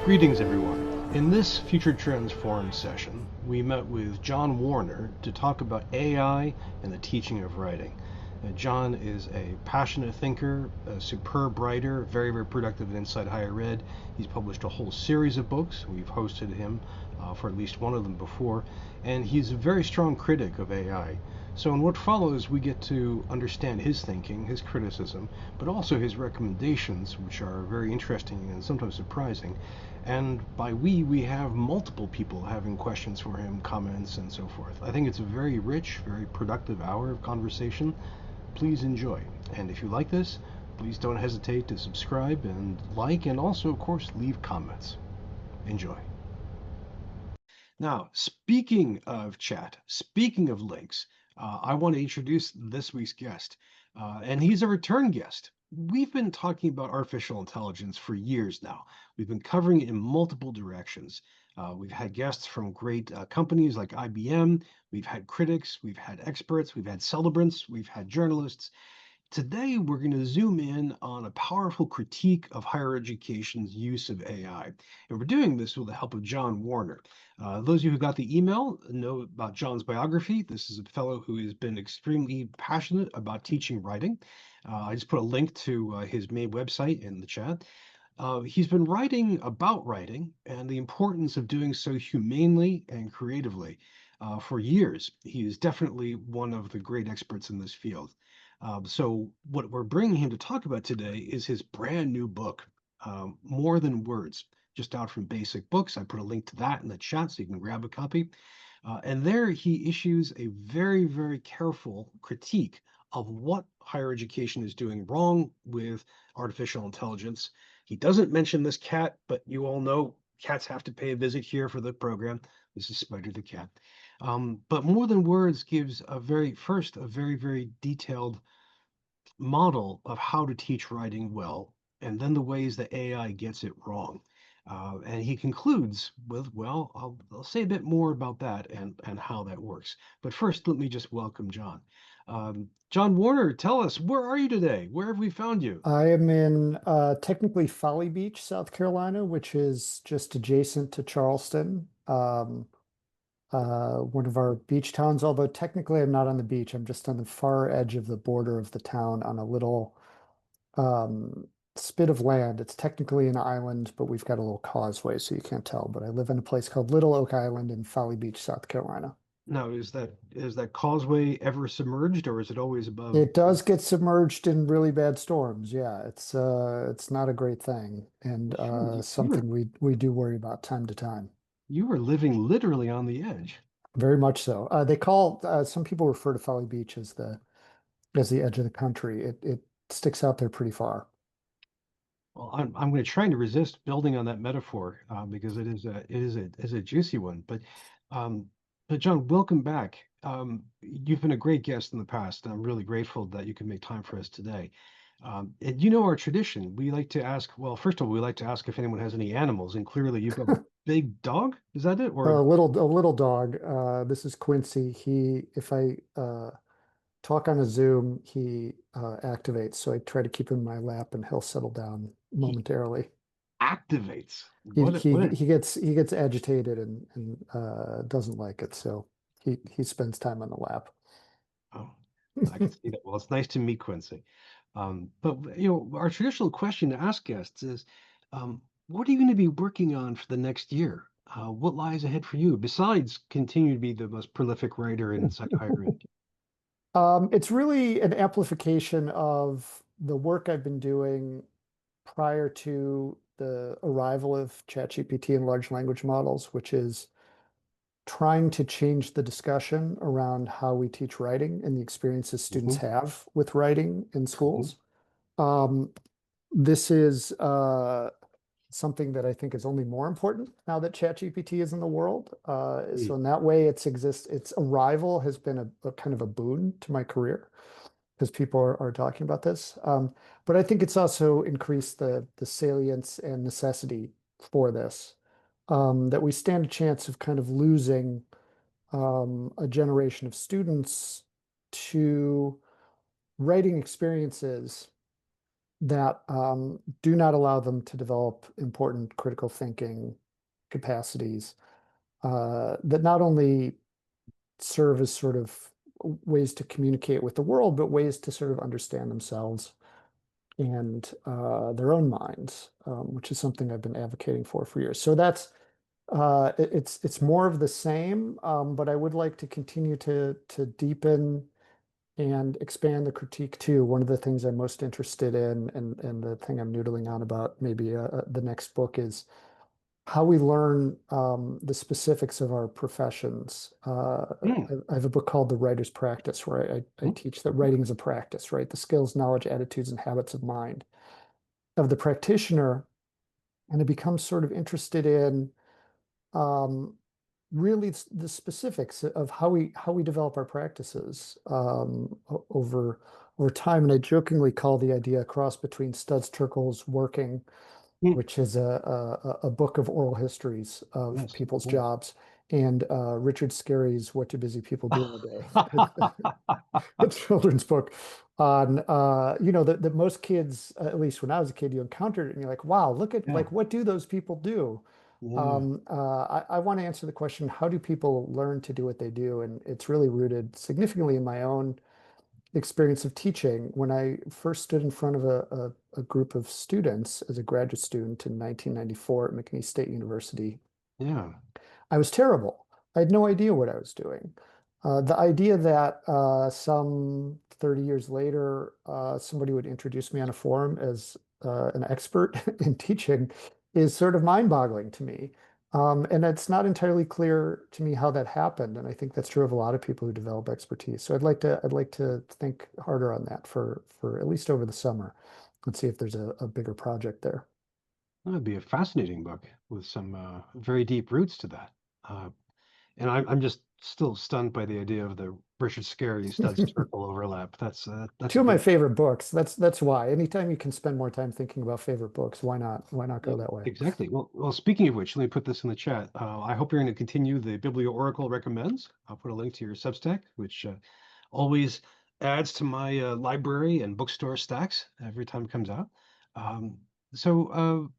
Greetings, everyone. In this Future Trends Forum session, we met with John Warner to talk about AI and the teaching of writing. John is a passionate thinker, a superb writer, very, very productive in Inside Higher Ed. He's published a whole series of books. We've hosted him for at least one of them before, and he's a very strong critic of AI. So, in what follows, we get to understand his thinking, his criticism, but also his recommendations, which are very interesting and sometimes surprising. And by we have multiple people having questions for him, comments, and so forth. I think it's a very rich, very productive hour of conversation. Please enjoy. And if you like this, please don't hesitate to subscribe and like, and also, of course, leave comments. Enjoy. Now, speaking of chat, speaking of links, I want to introduce this week's guest, and he's a return guest. We've been talking about artificial intelligence for years now. We've been covering it in multiple directions. We've had guests from great companies like IBM. We've had critics, we've had experts, we've had celebrants, we've had journalists. Today, we're going to zoom in on a powerful critique of higher education's use of AI. And we're doing this with the help of John Warner. Those of you who got the email know about John's biography. This is a fellow who has been extremely passionate about teaching writing. I just put a link to his main website in the chat. He's been writing about writing and the importance of doing so humanely and creatively for years. He is definitely one of the great experts in this field. So what we're bringing him to talk about today is his brand new book, More Than Words, just out from Basic Books. I put a link to that in the chat so you can grab a copy. And there he issues a very, very careful critique of what higher education is doing wrong with artificial intelligence. He doesn't mention this cat, but you all know cats have to pay a visit here for the program. This is Spider the cat. But More Than Words gives a very, very detailed model of how to teach writing well, and then the ways that AI gets it wrong. And he concludes with, well, I'll say a bit more about that and how that works. But first, let me just welcome John. John Warner, tell us, where are you today? Where have we found you? I am in technically Folly Beach, South Carolina, which is just adjacent to Charleston, one of our beach towns. Although technically I'm not on the beach, I'm just on the far edge of the border of the town on a little spit of land. It's technically an island, but we've got a little causeway, so you can't tell. But I live in a place called Little Oak Island in Folly Beach, South Carolina. Now, is that causeway ever submerged, or is it always above? It does get submerged in really bad storms. Yeah, it's not a great thing, and Sure, you were something we do worry about time to time. you were living literally on the edge. Very much so. They call some people refer to Folly Beach as the edge of the country. It sticks out there pretty far. Well, I'm going to try to resist building on that metaphor because it is a juicy one. Um, but John, welcome back. You've been a great guest in the past, and I'm really grateful that you can make time for us today. And you know our tradition. We like to ask. Well, first of all, we like to ask if anyone has any animals, and clearly you've got a big dog. Is that it? Or A little dog. This is Quincy. If I talk on a Zoom, he activates. So I try to keep him in my lap, and he'll settle down he momentarily. activates? He What? he What? he gets agitated and doesn't like it, so he spends time on the lap. Oh, I can see that. Well, it's nice to meet Quincy. But our traditional question to ask guests is, what are you going to be working on for the next year? What lies ahead for you besides continue to be the most prolific writer in inside higher ed? It's really an amplification of the work I've been doing prior to the arrival of ChatGPT and large language models, which is trying to change the discussion around how we teach writing and the experiences students Hmm. have with writing in Hmm. schools. Um, this is something that I think is only more important now that ChatGPT is in the world. So Great. in that way, its arrival has been a kind of a boon to my career because people are talking about this. But I think it's also increased the salience and necessity for this. That we stand a chance of kind of losing a generation of students to writing experiences that do not allow them to develop important critical thinking capacities that not only serve as sort of ways to communicate with the world, but ways to sort of understand themselves and their own minds, which is something I've been advocating for years. So that's it's more of the same, but I would like to continue to deepen and expand the critique too. One of the things I'm most interested in, and the thing I'm noodling on about maybe the next book is how we learn the specifics of our professions. Hmm, I have a book called The Writer's Practice, where I hmm, teach that writing is a practice, right? The skills, knowledge, attitudes, and habits of mind of the practitioner. And I become sort of interested in um, really the specifics of how we develop our practices over time. And I jokingly call the idea a cross between Studs Terkel's Working, hmm. which is a book of oral histories of Yes, people's yes. jobs, and Richard Scarry's What Do Busy People Do in a Day, a children's book on that most kids, at least when I was a kid, you encountered it and you're like, wow, look at Yeah, like what do those people do? yeah. I want to answer the question, how do people learn to do what they do? And it's really rooted significantly in my own experience of teaching. When I first stood in front of a group of students as a graduate student in 1994 at McNeese State University, Yeah. I was terrible. I had no idea what I was doing. The idea that some 30 years later, somebody would introduce me on a forum as an expert in teaching is sort of mind-boggling to me. And it's not entirely clear to me how that happened. And I think that's true of a lot of people who develop expertise. So I'd like to think harder on that for at least over the summer and see if there's a bigger project there. That'd be a fascinating book with some very deep roots to that. Uh, and I'm just still stunned by the idea of the Richard Scarry Studs Terkel overlap. That's Two a of my big. favorite books. That's why. Anytime you can spend more time thinking about favorite books, why not? Why not Yeah, go that way? exactly. Well, speaking of which, let me put this in the chat. I hope you're going to continue the Biblio Oracle recommends. I'll put a link to your Substack, which always adds to my library and bookstore stacks every time it comes out. Um, so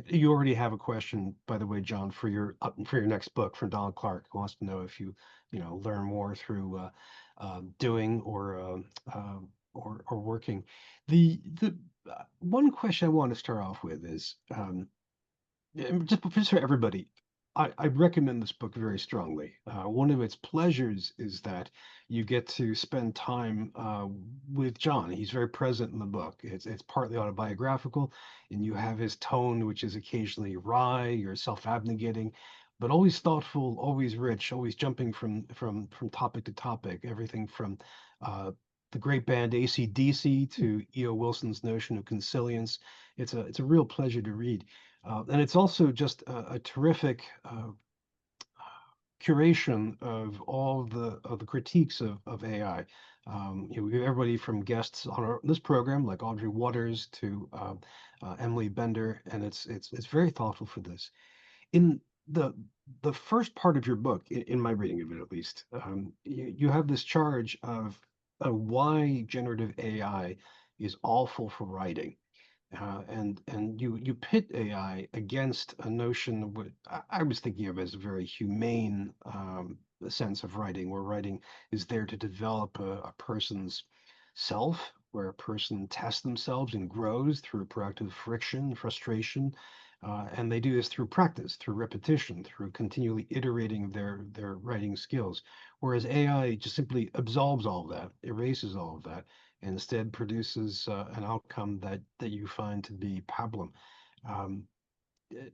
you already have a question, by the way, John, for your next book from Donald Clark, who wants to know if you learn more through doing or working. The one question I want to start off with is just for everybody. I recommend this book very strongly. One of its pleasures is that you get to spend time with John. He's very present in the book. It's partly autobiographical, and you have his tone, which is occasionally wry or self-abnegating, but always thoughtful, always rich, always jumping from topic to topic. Everything from uh, the great band AC/DC to E.O. Wilson's notion of consilience. It's a real pleasure to read. And it's also just a terrific curation of all of the critiques of AI. We have everybody from guests on this program, like Audrey Waters, to Emily Bender, and it's very thoughtful for this. In the first part of your book, in my reading of it at least, you have this charge of why generative AI is awful for writing. And you pit AI against a notion of what I was thinking of as a very humane sense of writing, where writing is there to develop a person's self, where a person tests themselves and grows through proactive friction, frustration, and they do this through practice, through repetition, through continually iterating their writing skills. Whereas AI just simply absolves all of that, erases all of that, and instead produces an outcome that you find to be pablum. Um,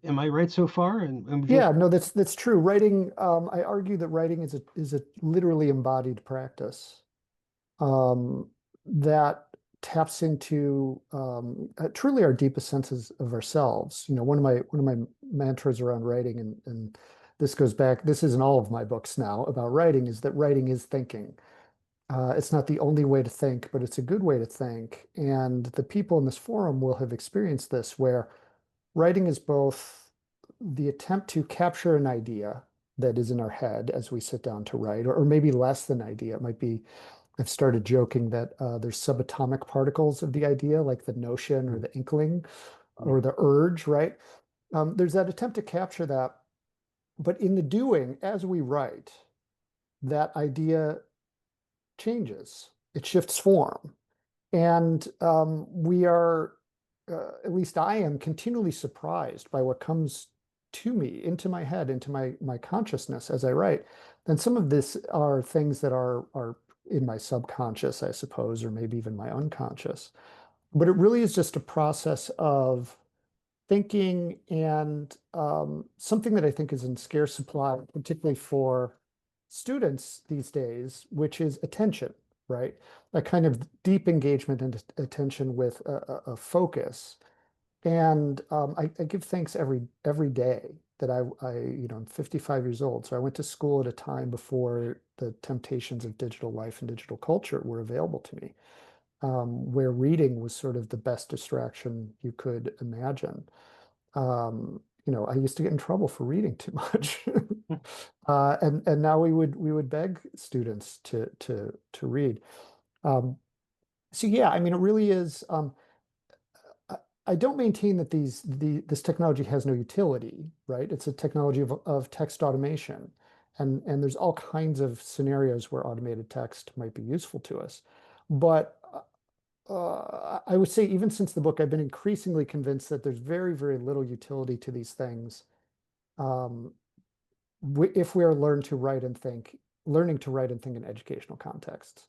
am I right so far? And would you like? Yeah, no, that's true. Writing, I argue that writing is a literally embodied practice that taps into truly our deepest senses of ourselves. You know, one of my mantras around writing, and this goes back. This isn't all of my books now about writing. Is that writing is thinking. It's not the only way to think, but it's a good way to think. And the people in this forum will have experienced this, where writing is both the attempt to capture an idea that is in our head as we sit down to write, or maybe less than idea. It might be I've started joking that there's subatomic particles of the idea, like the notion or Mm, the inkling mm, or the urge, right? There's that attempt to capture that, but in the doing, as we write, that idea changes. It shifts form. And we are, at least I am, continually surprised by what comes to me, into my head, into my consciousness as I write. And some of this are things that are in my subconscious, I suppose, or maybe even my unconscious. But it really is just a process of thinking and something that I think is in scarce supply, particularly for students these days, which is attention, right? A kind of deep engagement and attention with a focus. And I give thanks every day that I'm 55 years old. So I went to school at a time before the temptations of digital life and digital culture were available to me, where reading was sort of the best distraction you could imagine. I used to get in trouble for reading too much. mm, And now we would beg students to read. Um, so yeah, I mean, it really is. I, I don't maintain that this technology has no utility, right? It's a technology of text automation, and there's all kinds of scenarios where automated text might be useful to us. But I would say even since the book, I've been increasingly convinced that there's very, very little utility to these things um, if we are learning to write and think in educational contexts.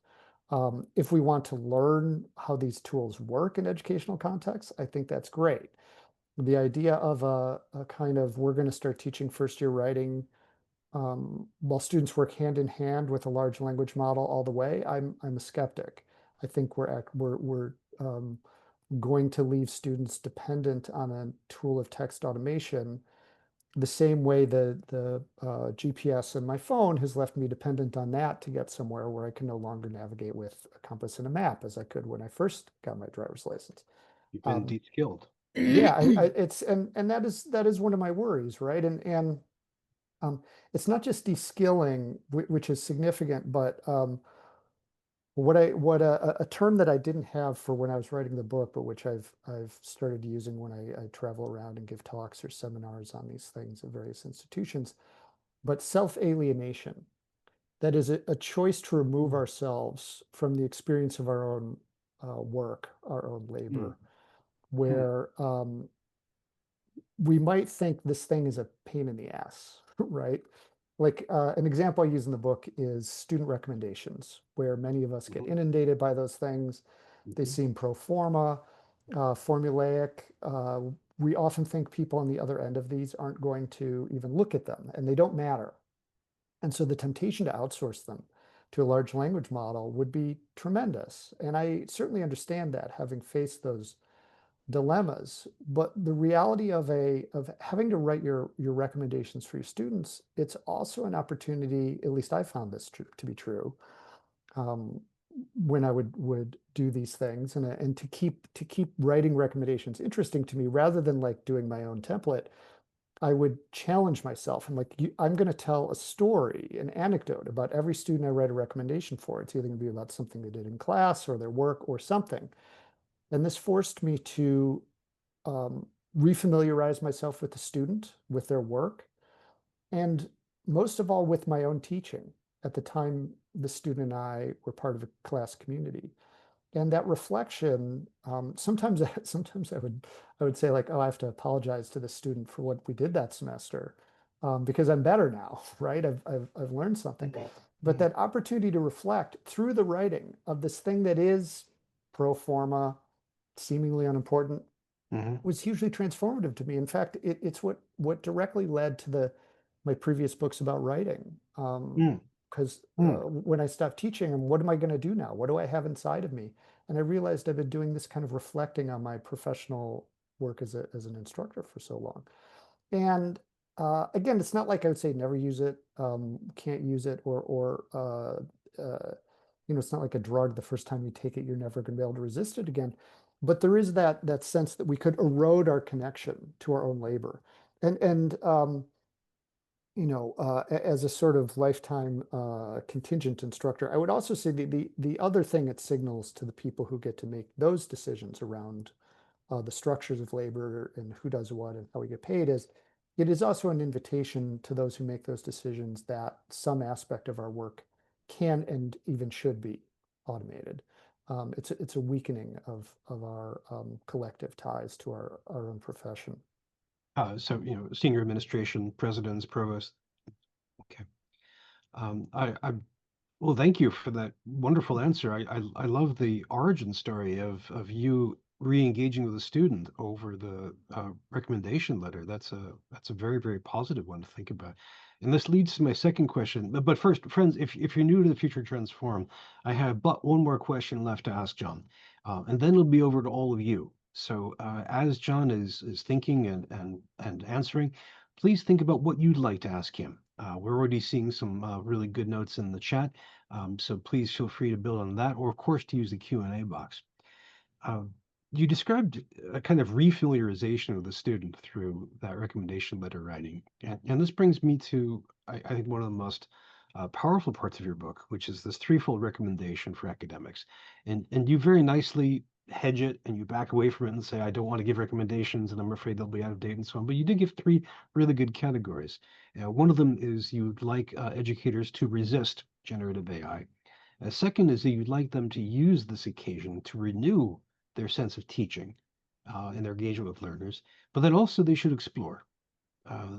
If we want to learn how these tools work in educational contexts, I think that's great. The idea of a kind of we're going to start teaching first year writing while students work hand in hand with a large language model all the way, I'm a skeptic. I think we're going to leave students dependent on a tool of text automation the same way the GPS in my phone has left me dependent on that to get somewhere where I can no longer navigate with a compass and a map as I could when I first got my driver's license. you've been Um, de-skilled. yeah, it's and that is one of my worries, right? And it's not just de-skilling, which is significant, but a term that I didn't have for when I was writing the book, but which I've started using when I travel around and give talks or seminars on these things at various institutions, but self-alienation. That is a choice to remove Mm, ourselves from the experience of our own work, our own mm, labor, mm, where we might think this thing is a pain in the ass, right? Like an example I use in the book is student recommendations, where many of us get mhm, inundated by those things. They mhm, seem pro forma, formulaic. We often think people on the other end of these aren't going to even look at them, and they don't matter. And so the temptation to outsource them to a large language model would be tremendous. And I certainly understand that, having faced those dilemmas. But the reality of having to write your recommendations for your students, it's also an opportunity, at least I found this to be true, um, when I would do these things and to keep writing recommendations interesting to me rather than like doing my own template. I would challenge myself and like I'm going to tell a story, an anecdote about every student I write a recommendation for. It's either going to be about something they did in class or their work or something. And this forced me to um, refamiliarize myself with the student, with their work, and most of all with my own teaching. At the time, the student and I were part of a class community. And that reflection, sometimes sometimes I would say like, oh, I have to apologize to the student for what we did that semester, because I'm better now, right? I've learned something. But mm, that opportunity to reflect through the writing of this thing that is pro forma, seemingly unimportant, mhm, was hugely transformative to me. In fact, it's what directly led to the my previous books about writing. mm, Because mm, when I stopped teaching, and what am I going to do now? What do I have inside of me? And I realized I've been doing this kind of reflecting on my professional work as an instructor for so long. And again, it's not like I would say never use it, can't use it, or it's not like a drug. The first time you take it, you're never going to be able to resist it again. But there is that sense that we could erode our connection to our own labor, and as a sort of lifetime contingent instructor, I would also say the other thing it signals to the people who get to make those decisions around the structures of labor and who does what and how we get paid is it is also an invitation to those who make those decisions that some aspect of our work can and even should be automated. It's a weakening of our collective ties to our own profession. So, senior administration, presidents, provosts. Okay. Well, thank you for that wonderful answer. I love the origin story of you re-engaging with a student over the recommendation letter. That's a very, very positive one to think about. And this leads to my second question. But first, friends, if you're new to the Future Trends Forum, I have but one more question left to ask John, and then it'll be over to all of you. So as John is thinking and answering, please think about what you'd like to ask him. We're already seeing some really good notes in the chat, so please feel free to build on that, or of course to use the Q&A box. Uh, you described a kind of refamiliarization of the student through that recommendation letter writing, and this brings me to, I think, one of the most powerful parts of your book, which is this threefold recommendation for academics. And you very nicely hedge it and you back away from it and say, I don't want to give recommendations and I'm afraid they'll be out of date and so on. But you did give three really good categories. One of them is you'd like educators to resist generative AI. A second is that you'd like them to use this occasion to renew their sense of teaching and their engagement with learners, but then also they should explore.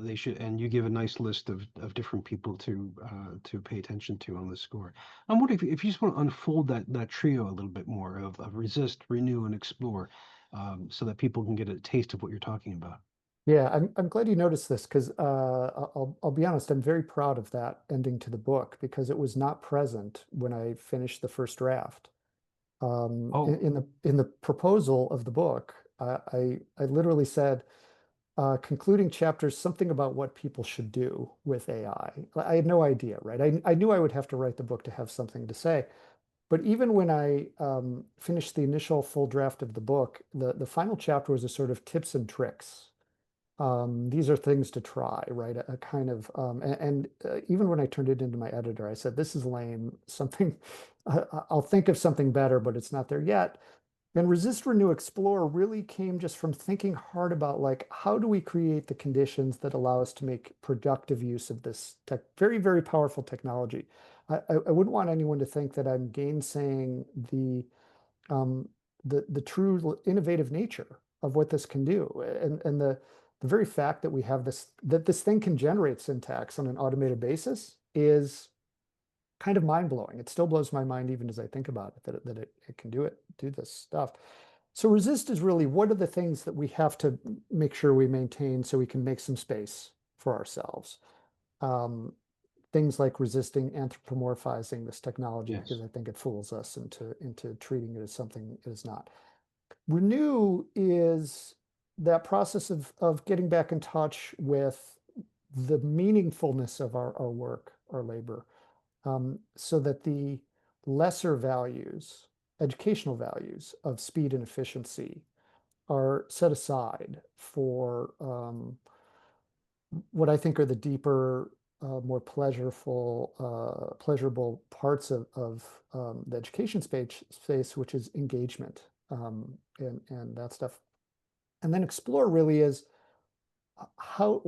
They should, and you give a nice list of different people to pay attention to on the score. I'm wondering if you just want to unfold that trio a little bit more of resist, renew, and explore, so that people can get a taste of what you're talking about. Yeah, I'm glad you noticed this because I'll be honest, I'm very proud of that ending to the book because it was not present when I finished the first draft. Oh, In the proposal of the book, I literally said, concluding chapters, something about what people should do with AI. I had no idea, right? I knew I would have to write the book to have something to say. But even when I finished the initial full draft of the book, the final chapter was a sort of tips and tricks. These are things to try, right? A kind of, even when I turned it into my editor, I said, this is lame. Something, I'll think of something better, but it's not there yet. And Resist, Renew, Explore really came just from thinking hard about like, how do we create the conditions that allow us to make productive use of this tech, very, very powerful technology. I wouldn't want anyone to think that I'm gainsaying um, the true innovative nature of what this can do. And the very fact that we have this, that this thing can generate syntax on an automated basis is kind of mind blowing. It still blows my mind even as I think about it, that it can do this stuff. So resist is really what are the things that we have to make sure we maintain so we can make some space for ourselves. Um, Things like resisting anthropomorphizing this technology because yes. I think it fools us into treating it as something it is not. Renew is that process of getting back in touch with the meaningfulness of our work, our labor, so that the lesser values, educational values of speed and efficiency are set aside for what I think are the deeper, more pleasurable parts of the education space, which is engagement and that stuff. And then explore really is how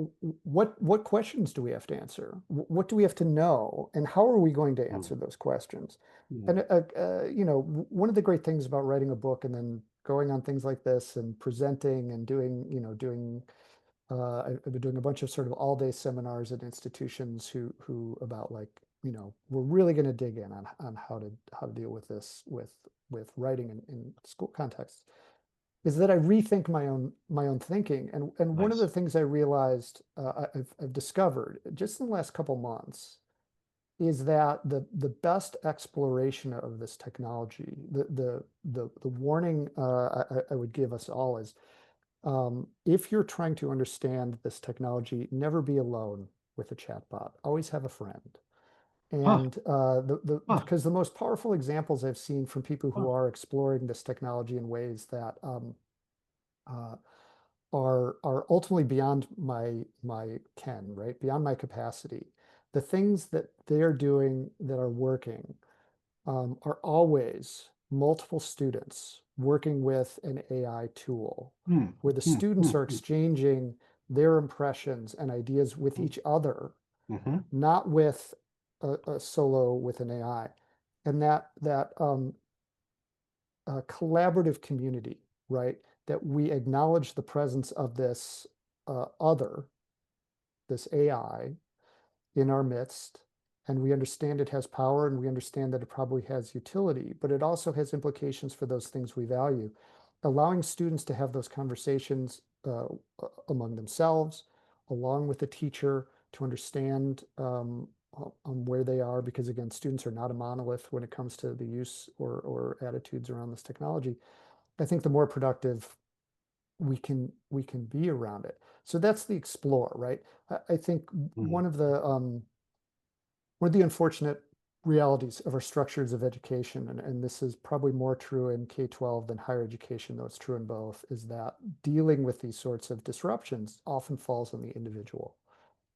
what questions do we have to answer? What do we have to know? And how are we going to answer Mm, those questions? mm. And one of the great things about writing a book and then going on things like this and presenting and doing I've been doing a bunch of sort of all-day seminars at institutions who about like, we're really going to dig in on how to deal with this with writing in school contexts, is that I rethink my own thinking. And one of Nice. the things I realized I've discovered just in the last couple months is that the best exploration of this technology, the warning I would give us all is if you're trying to understand this technology, never be alone with a chatbot. Always have a friend. Huh, And huh, because the most powerful examples I've seen from people who huh. are exploring this technology in ways that uh, are ultimately beyond my ken, right? Beyond my capacity. The things that they're doing that are working are always multiple students working with an AI tool, Hmm, where the hmm, students hmm, are hmm, exchanging their impressions and ideas with hmm, each other, hmm. not with a solo with an AI. And that collaborative community, right? That we acknowledge the presence of this other, this AI, in our midst, and we understand it has power, and we understand that it probably has utility, but it also has implications for those things we value. Allowing students to have those conversations among themselves, along with the teacher, to understand where they are, because again, students are not a monolith when it comes to the use or attitudes around this technology. I think the more productive we can be around it. So that's the explore, right? I think Hmm. one of the unfortunate realities of our structures of education, and this is probably more true in K-12 than higher education, though it's true in both, is that dealing with these sorts of disruptions often falls on the individual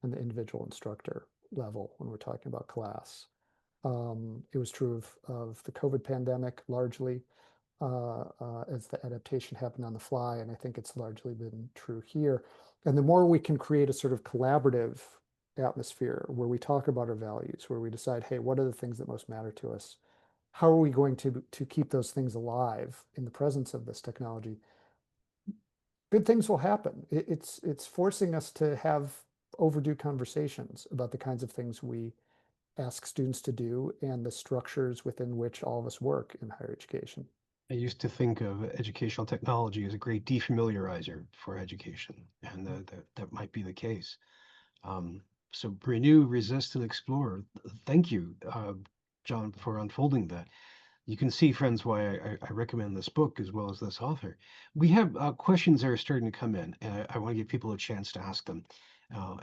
and the individual instructor level when we're talking about class. It was true of the COVID pandemic largely, as the adaptation happened on the fly, and I think it's largely been true here. And the more we can create a sort of collaborative atmosphere where we talk about our values, where we decide, hey, what are the things that most matter to us? How are we going to keep those things alive in the presence of this technology? Good things will happen. It's forcing us to have overdue conversations about the kinds of things we ask students to do and the structures within which all of us work in higher education. I used to think of educational technology as a great defamiliarizer for education, and that might be the case. Um, so renew, resist, and explore. Thank you, John, for unfolding that. You can see, friends, why I recommend this book as well as this author. We have questions that are starting to come in, and I want to give people a chance to ask them.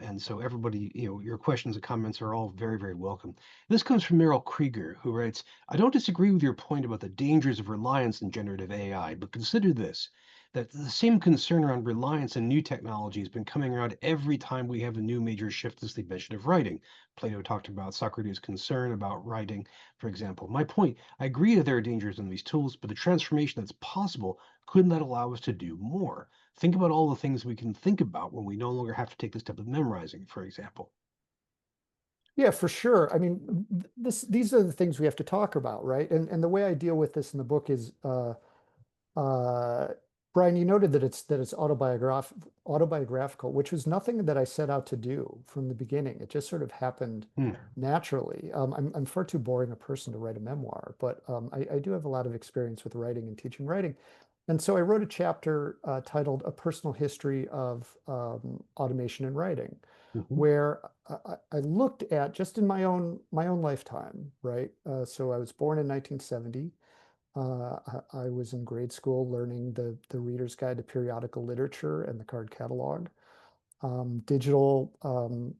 And so, everybody, your questions and comments are all very, very welcome. This comes from Meryl Krieger, who writes, I don't disagree with your point about the dangers of reliance in generative AI, but consider this, that the same concern around reliance in new technology has been coming around every time we have a new major shift as the invention of writing. Plato talked about Socrates' concern about writing, for example. My point, I agree that there are dangers in these tools, but the transformation that's possible couldn't that allow us to do more? Think about all the things we can think about when we no longer have to take the step of memorizing, for example. Yeah, for sure. I mean, these are the things we have to talk about, right? And the way I deal with this in the book is, uh, Brian, you noted that it's autobiographical, which was nothing that I set out to do from the beginning. It just sort of happened Hmm. naturally. I'm far too boring a person to write a memoir, but I do have a lot of experience with writing and teaching writing. And so I wrote a chapter titled A Personal History of Automation and Writing, Hmm. where I looked at just in my own lifetime, right? So I was born in 1970. I was in grade school learning the Reader's Guide to Periodical Literature and the card catalog. Digital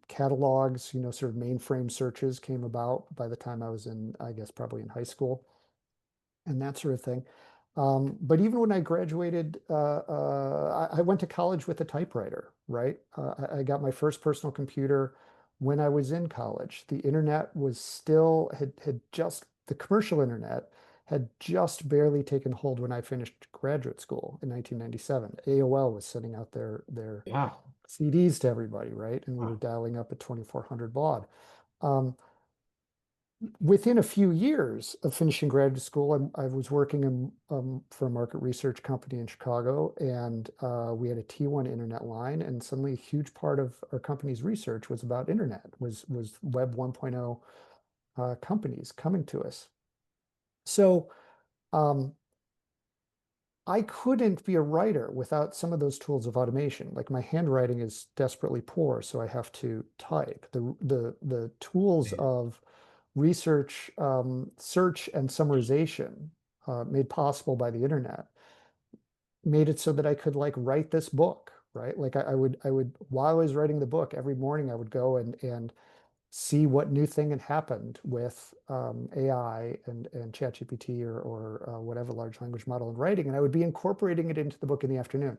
catalogs, sort of mainframe searches came about by the time I was in, I guess, probably in high school and that sort of thing. But even when I graduated, I went to college with a typewriter, right? I got my first personal computer when I was in college. The internet was still, had just, the commercial internet had just barely taken hold when I finished graduate school in 1997. AOL was sending out their Yeah. CDs to everybody, right? And we were Wow. dialing up at 2400 baud. Um, Within a few years of finishing graduate school, I was working for a market research company in Chicago, and we had a T1 internet line, and suddenly a huge part of our company's research was about internet, was Web 1.0 companies coming to us. So um, I couldn't be a writer without some of those tools of automation. Like my handwriting is desperately poor, so I have to type. The tools Man. of research, search, and summarization made possible by the internet made it so that I could like write this book, right? Like I would while I was writing the book every morning, I would go and see what new thing had happened with AI and ChatGPT or whatever large language model in writing, and I would be incorporating it into the book in the afternoon.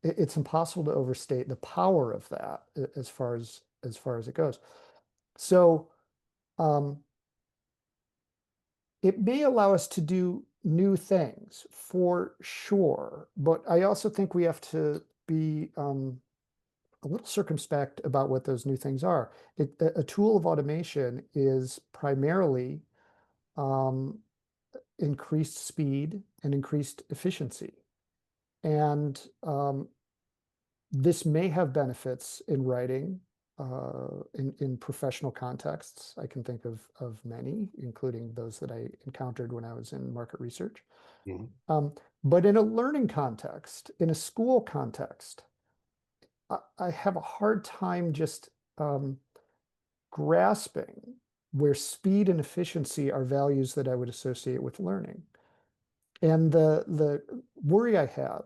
it's impossible to overstate the power of that as far as it goes. So it may allow us to do new things for sure, but I also think we have to be a little circumspect about what those new things are. A tool of automation is primarily increased speed and increased efficiency. And this may have benefits in writing, in professional contexts. I can think of many, including those that I encountered when I was in market research. But in a learning context, in a school context, I have a hard time just grasping where speed and efficiency are values that I would associate with learning. And the worry I have,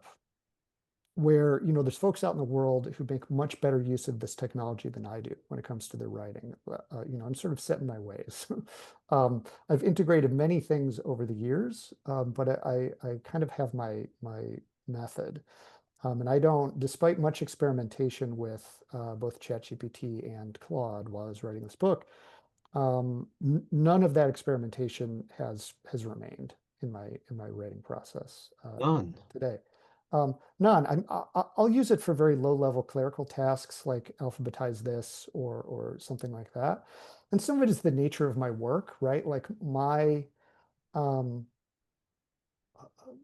where there's folks out in the world who make much better use of this technology than I do when it comes to their writing. I'm sort of set in my ways. I've integrated many things over the years, but I kind of have my method. And I don't, despite much experimentation with both ChatGPT and Claude while I was writing this book, none of that experimentation has remained in my writing process None. today. None. I'll use it for very low-level clerical tasks like alphabetize this or something like that. And some of it is the nature of my work, right? Like my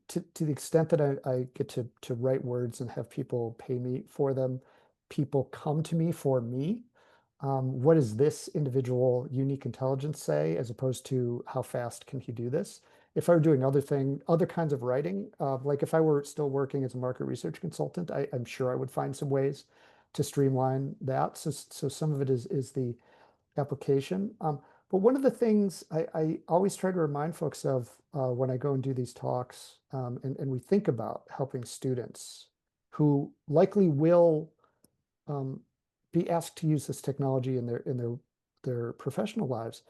to the extent that I get to write words and have people pay me for them, people come to me for me. What does this individual unique intelligence say, as opposed to how fast can he do this? If I were doing other kinds of writing, like if I were still working as a market research consultant, I'm sure I would find some ways to streamline that. So some of it is the application. But one of the things I always try to remind folks of when I go and do these talks, and we think about helping students who likely will be asked to use this technology in their professional lives,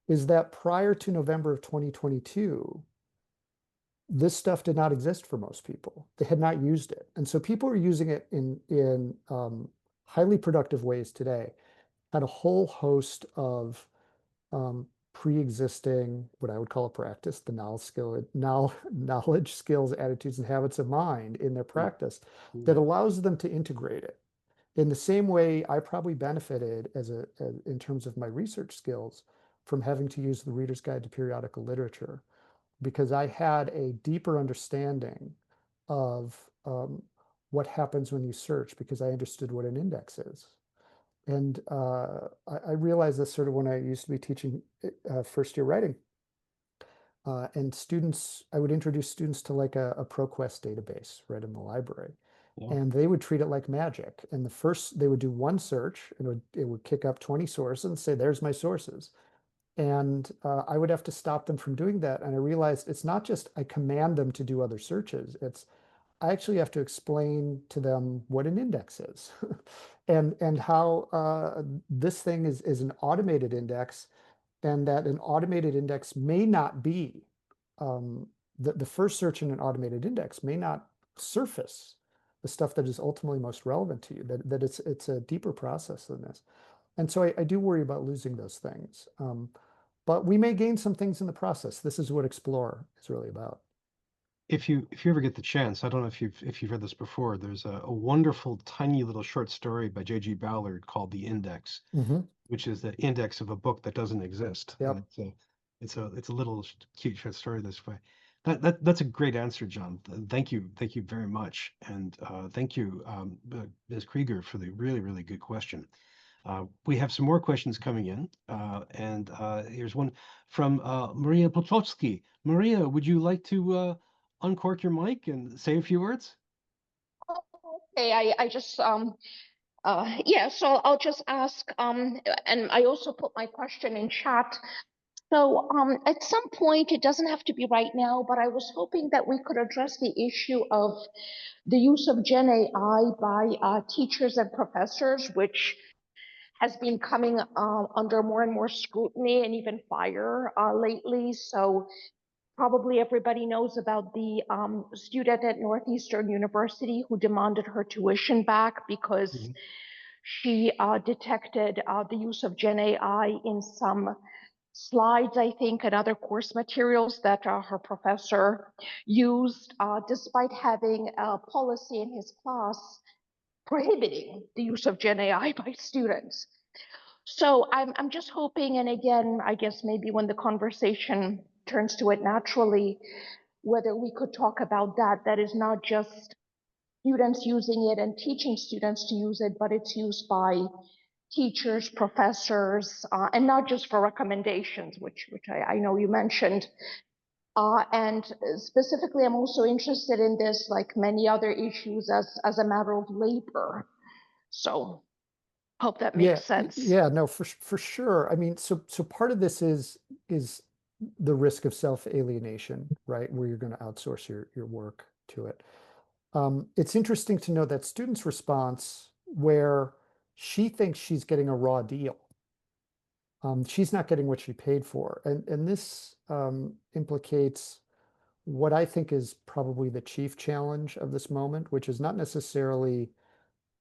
is that prior to November of 2022, this stuff did not exist for most people. They had not used it. And so people are using it in highly productive ways today. Had a whole host of pre-existing, what I would call a practice, the knowledge, skills, attitudes, and habits of mind in their practice that allows them to integrate it. In the same way, I probably benefited in terms of my research skills from having to use the Reader's Guide to Periodical Literature, because I had a deeper understanding of what happens when you search, because I understood what an index is. And I realized this sort of when I used to be teaching first year writing. And I would introduce students to like a ProQuest database right in the library. Yeah. And they would treat it like magic. And they would do one search, and it would kick up 20 sources and say, there's my sources. And I would have to stop them from doing that. And I realized it's not just I command them to do other searches. It's I actually have to explain to them what an index is and how this thing is an automated index, and that an automated index may not be the first search in an automated index may not surface the stuff that is ultimately most relevant to you, that it's a deeper process than this. And so I do worry about losing those things. But we may gain some things in the process. This is what Explore is really about. If you ever get the chance, I don't know if you've read this before. There's a wonderful tiny little short story by J.G. Ballard called The Index, which is the index of a book that doesn't exist. Yep. And it's a little cute short story this way. That's a great answer, John. Thank you very much, and thank you, Ms. Krieger, for the really good question. We have some more questions coming in, and here's one from Maria Potocki. Maria, would you like to uncork your mic and say a few words? Okay, I just yeah, so I'll just ask, and I also put my question in chat. So at some point, it doesn't have to be right now, but I was hoping that we could address the issue of the use of Gen AI by teachers and professors, which has been coming under more and more scrutiny and even fire lately. So probably everybody knows about the student at Northeastern University who demanded her tuition back because Mhm. she detected the use of Gen AI in some slides, I think, and other course materials that her professor used, despite having a policy in his class prohibiting the use of Gen AI by students. So I'm just hoping, and again, I guess maybe when the conversation turns to it naturally, whether we could talk about that, that is not just students using it and teaching students to use it, but it's used by teachers, professors, and not just for recommendations, which I know you mentioned. And specifically, I'm also interested in this, like many other issues, as a matter of labor. So hope that makes sense. Yeah, no, for sure. I mean, so part of this is the risk of self-alienation, right? Where you're going to outsource your work to it. It's interesting to know that student's response, where she thinks she's getting a raw deal. She's not getting what she paid for, and this implicates what I think is probably the chief challenge of this moment, which is not necessarily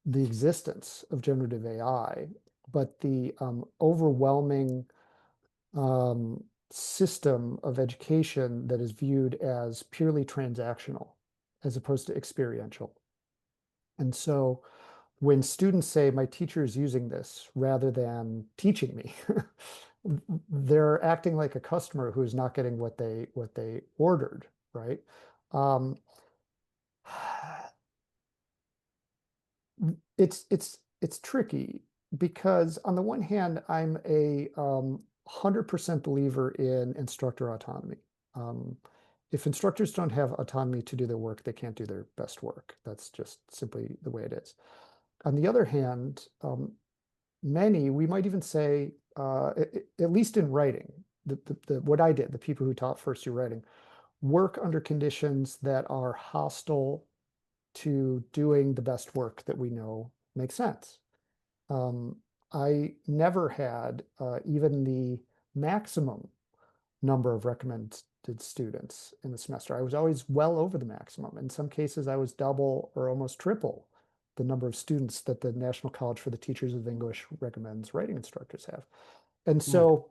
the existence of generative AI, but the overwhelming system of education that is viewed as purely transactional as opposed to experiential. And so when students say, my teacher is using this rather than teaching me, they're acting like a customer who is not getting what they ordered, right? Um, it's tricky because on the one hand, I'm a 100% believer in instructor autonomy. Um, if instructors don't have autonomy to do their work, they can't do their best work. That's just simply the way it is. On the other hand, many, we might even say, at least in writing, what I did, the people who taught first year writing, work under conditions that are hostile to doing the best work that we know makes sense. Um, I never had even the maximum number of recommended students in the semester. I was always well over the maximum. In some cases, I was double or almost triple the number of students that the National College for the Teachers of English recommends writing instructors have. And Mm. so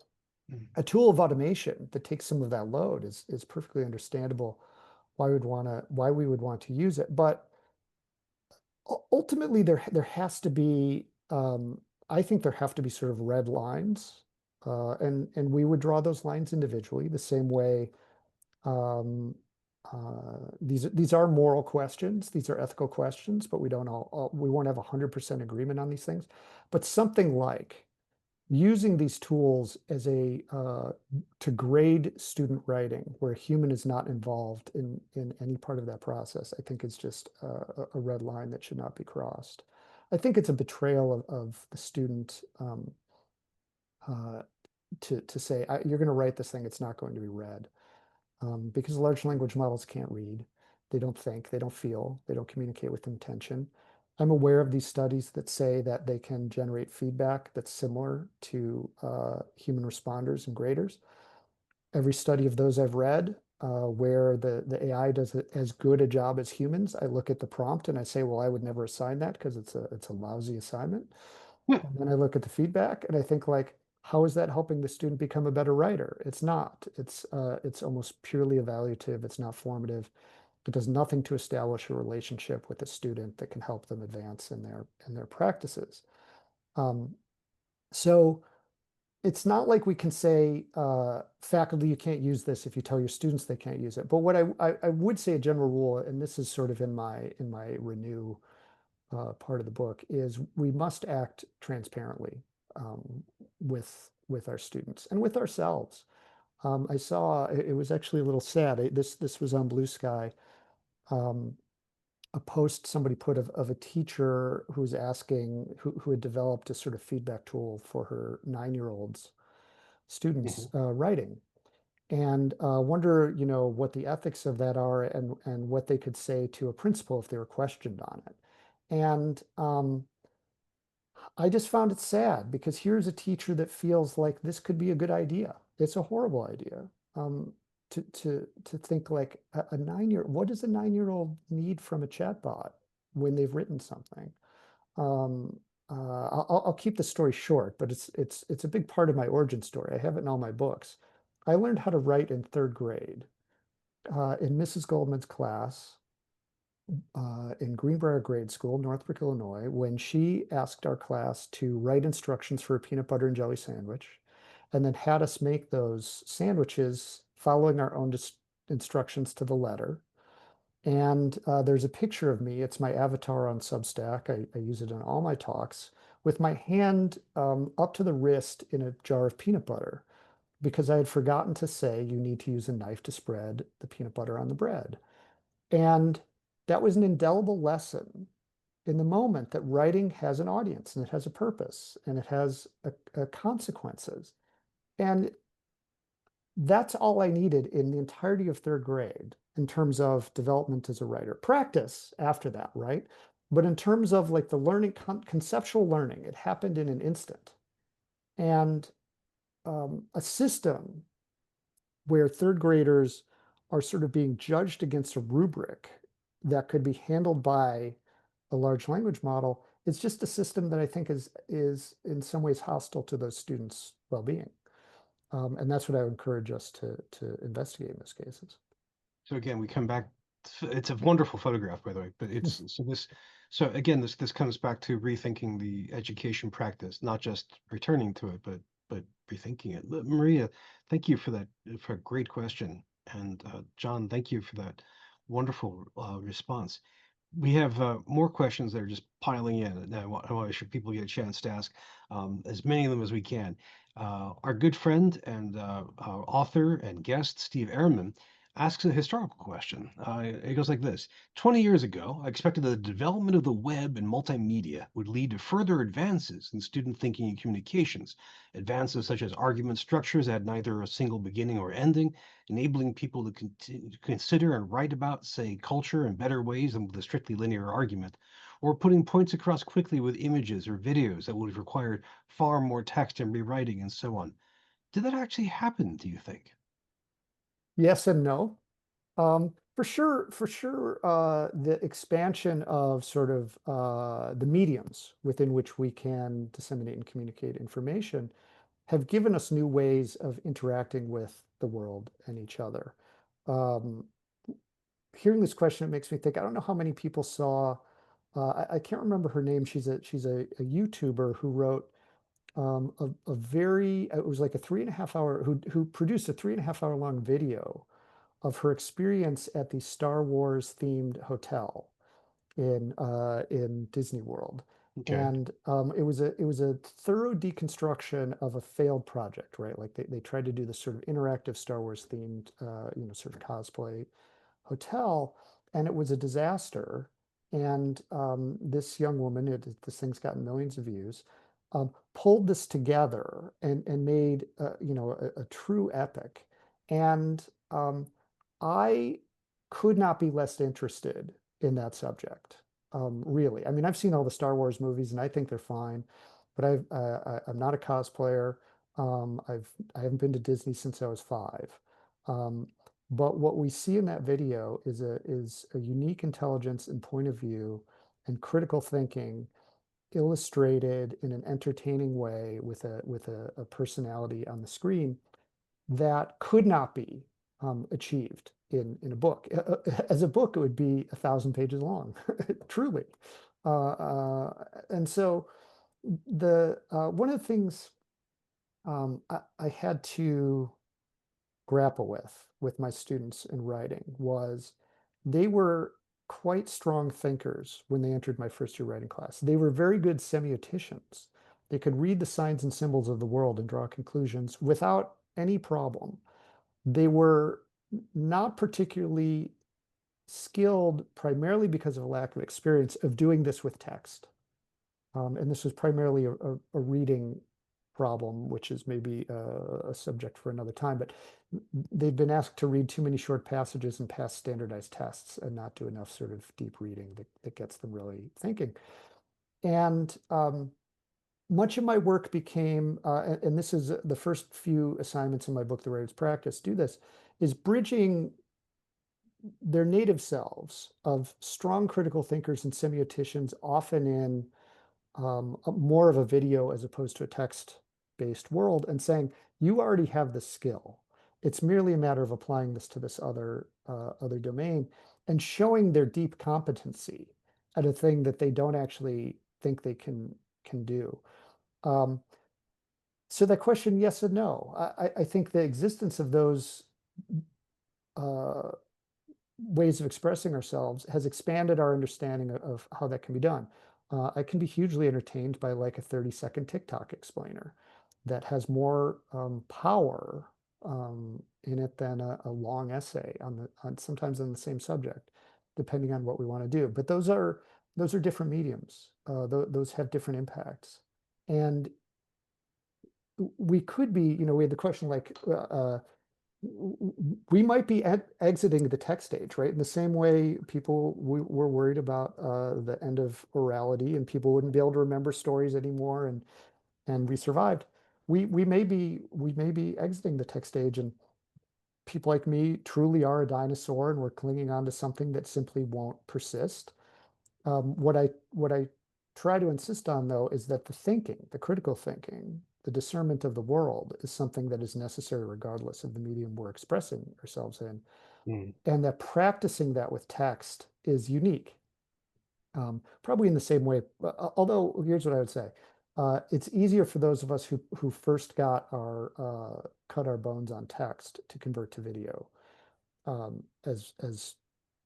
Mm. a tool of automation that takes some of that load is perfectly understandable why we would want to use it. But ultimately there has to be I think there have to be sort of red lines, and we would draw those lines individually the same way. um, these are moral questions, these are ethical questions, but we don't we won't have 100% agreement on these things. But something like using these tools as a to grade student writing where a human is not involved in any part of that process, I think is just a red line that should not be crossed. I think it's a betrayal of the student uh, to say, you're going to write this thing, it's not going to be read, because large language models can't read, they don't think, they don't feel, they don't communicate with intention. I'm aware of these studies that say that they can generate feedback that's similar to human responders and graders. Every study of those I've read where the AI does as good a job as humans, I look at the prompt and I say, well, I would never assign that because it's a lousy assignment. Yeah. And then I look at the feedback and I think, like, how is that helping the student become a better writer? It's not. It's almost purely evaluative. It's not formative. It does nothing to establish a relationship with the student that can help them advance in their practices. Um, so it's not like we can say, faculty, you can't use this if you tell your students they can't use it. But what I would say, a general rule, and this is sort of in my Renew part of the book, is we must act transparently with our students and with ourselves. I saw, it was actually a little sad. This was on Blue Sky. Um, a post somebody put of a teacher who was asking, who had developed a sort of feedback tool for her 9-year-olds students Mhm. writing, and wonder, what the ethics of that are, and what they could say to a principal if they were questioned on it. And I just found it sad because here's a teacher that feels like this could be a good idea. It's a horrible idea. to think like a 9-year, what does a 9-year-old need from a chatbot when they've written something? I'll keep the story short, but it's a big part of my origin story. I have it in all my books. I learned how to write in 3rd grade in Mrs. Goldman's class in Greenbrier Grade School, Northbrook, Illinois, when she asked our class to write instructions for a peanut butter and jelly sandwich, and then had us make those sandwiches following our own instructions to the letter. And there's a picture of me. It's my avatar on Substack. I use it in all my talks with my hand up to the wrist in a jar of peanut butter because I had forgotten to say you need to use a knife to spread the peanut butter on the bread. And that was an indelible lesson in the moment that writing has an audience and it has a purpose and it has consequences. And that's all I needed in the entirety of 3rd grade in terms of development as a writer. Practice after that, right? But in terms of like the learning, conceptual learning, it happened in an instant. And a system where 3rd graders are sort of being judged against a rubric that could be handled by a large language model is just a system that I think is in some ways hostile to those students' well-being. And that's what I would encourage us to investigate in those cases. So again, we come back. It's a wonderful photograph, by the way. But it's so again, this comes back to rethinking the education practice, not just returning to it, but rethinking it. Maria, thank you for that for a great question, and John, thank you for that wonderful response. We have more questions that are just piling in, and I want to make sure people get a chance to ask as many of them as we can. Our good friend and our author and guest, Steve Ehrman, asks a historical question. It goes like this. 20 years ago, I expected the development of the web and multimedia would lead to further advances in student thinking and communications. Advances such as argument structures that had neither a single beginning or ending, enabling people to continue to consider and write about, say, culture in better ways than with a strictly linear argument, or putting points across quickly with images or videos that would have required far more text and rewriting and so on. Did that actually happen, do you think? Yes and no. For sure, the expansion of sort of the mediums within which we can disseminate and communicate information have given us new ways of interacting with the world and each other. Um, Hearing this question, it makes me think, I don't know how many people saw, I can't remember her name. She's a YouTuber who wrote a very, it was like a 3.5 hour, who produced a 3.5 hour long video of her experience at the Star Wars themed hotel in Disney World. Okay. And it was a thorough deconstruction of a failed project, right? Like they tried to do this sort of interactive Star Wars themed, sort of cosplay hotel, and it was a disaster. And this young woman, this thing's gotten millions of views, pulled this together and made a true epic. And I could not be less interested in that subject. Really, I mean, I've seen all the Star Wars movies, and I think they're fine, but I'm not a cosplayer. I haven't been to Disney since I was 5. Um, but what we see in that video is a unique intelligence and point of view and critical thinking illustrated in an entertaining way with a personality on the screen that could not be achieved in a book. As a book, it would be 1,000 pages long, truly. And so the one of the things I had to grapple with my students in writing was they were quite strong thinkers when they entered my first year writing class. They were very good semioticians. They could read the signs and symbols of the world and draw conclusions without any problem. They were not particularly skilled, primarily because of a lack of experience of doing this with text. And this was primarily a reading problem, which is maybe a subject for another time, but they've been asked to read too many short passages and pass standardized tests and not do enough sort of deep reading that gets them really thinking. And much of my work became, and this is the first few assignments in my book, The Writer's Practice, do this, is bridging their native selves of strong critical thinkers and semioticians, often in more of a video as opposed to a text-based world, and saying, you already have the skill. It's merely a matter of applying this to this other domain and showing their deep competency at a thing that they don't actually think they can do. So that question, yes and no. I think the existence of those ways of expressing ourselves has expanded our understanding of how that can be done. I can be hugely entertained by like a 30-second TikTok explainer that has more power in it than a long essay on sometimes on the same subject, depending on what we want to do. But those are different mediums. Those have different impacts, and we could be, we had the question like, we might be exiting the text age, right? In the same way people were worried about the end of orality and people wouldn't be able to remember stories anymore, and we survived. We may be exiting the text age, and people like me truly are a dinosaur, and we're clinging on to something that simply won't persist. What I try to insist on, though, is that the thinking, the critical thinking, the discernment of the world is something that is necessary regardless of the medium we're expressing ourselves in. And that practicing that with text is unique. Probably in the same way, although here's what I would say. It's easier for those of us who first got our cut our bones on text to convert to video, as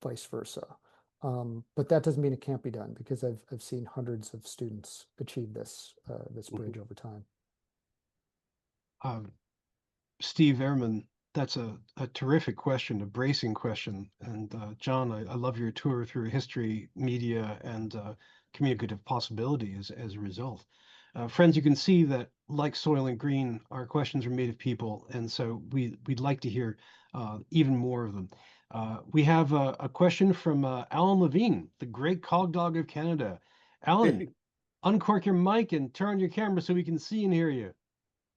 vice versa. But that doesn't mean it can't be done, because I've seen hundreds of students achieve this bridge over time. Steve Ehrman, that's a terrific question, a bracing question. And John, I love your tour through history, media, and communicative possibility as a result. Friends, you can see that, like Soylent Green, our questions are made of people, and so we'd like to hear even more of them. We have a question from Alan Levine, the great cog dog of Canada. Alan, uncork your mic and turn on your camera so we can see and hear you.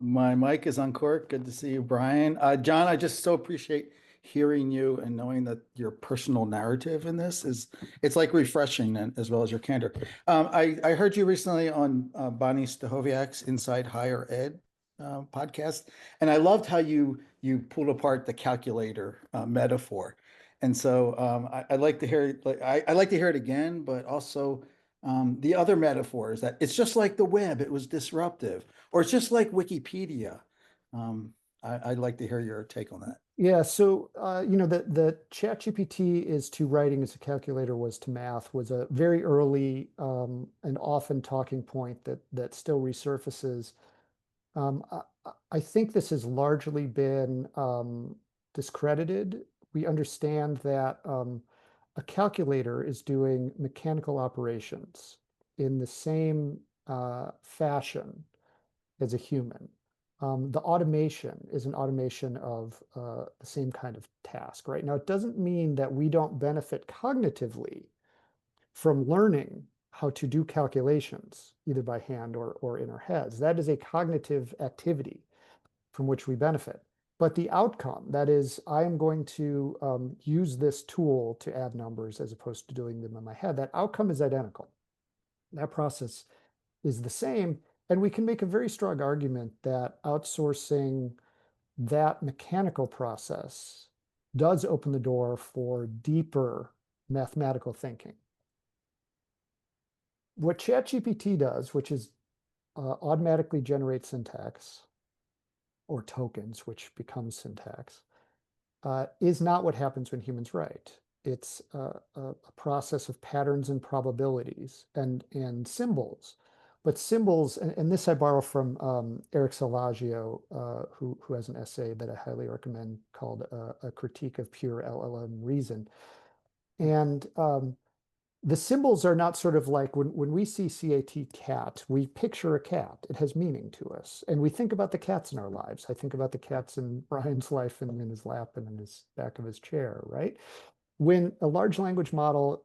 My mic is uncorked. Good to see you, Brian. John, I just so appreciate hearing you and knowing that your personal narrative in this it's like refreshing, and as well as your candor. I heard you recently on Bonnie Stachowiak's Inside Higher Ed podcast, and I loved how you pulled apart the calculator metaphor. And so I'd like to hear I'd like to hear it again, but also the other metaphor is that it's just like the web, it was disruptive, or it's just like Wikipedia. I'd like to hear your take on that. Yeah, so the ChatGPT is to writing as a calculator was to math was a very early and often talking point that still resurfaces. I think this has largely been discredited. We understand that a calculator is doing mechanical operations in the same fashion as a human. The automation is an automation of the same kind of task, right? Now, it doesn't mean that we don't benefit cognitively from learning how to do calculations, either by hand or in our heads. That is a cognitive activity from which we benefit. But the outcome, that is, I am going to use this tool to add numbers as opposed to doing them in my head, that outcome is identical. That process is the same. And we can make a very strong argument that outsourcing that mechanical process does open the door for deeper mathematical thinking. What ChatGPT does, which is automatically generate syntax or tokens, which becomes syntax, is not what happens when humans write. It's a process of patterns and probabilities and symbols. But symbols, and this I borrow from Eric Salvaggio, who has an essay that I highly recommend called A Critique of Pure LLM Reason. And the symbols are not sort of like when we see CAT, cat, we picture a cat. It has meaning to us. And we think about the cats in our lives. I think about the cats in Brian's life and in his lap and in his back of his chair, right? When a large language model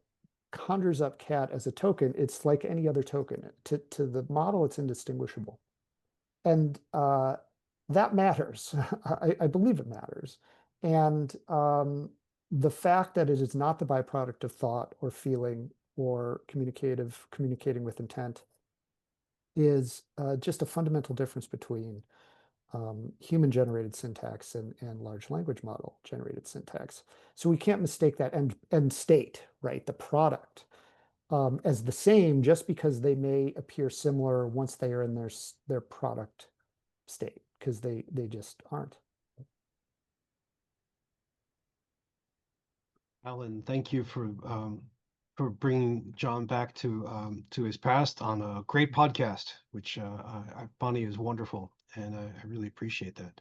conjures up cat as a token, it's like any other token. To the model, it's indistinguishable. And that matters. I believe it matters. And the fact that it is not the byproduct of thought or feeling or communicating with intent is just a fundamental difference between human-generated syntax and large language model generated syntax. So we can't mistake that end state, right, the product, as the same just because they may appear similar once they are in their product state, because they just aren't. Alan, thank you for bringing John back to his past on a great podcast, which Bonnie is wonderful, and I really appreciate that.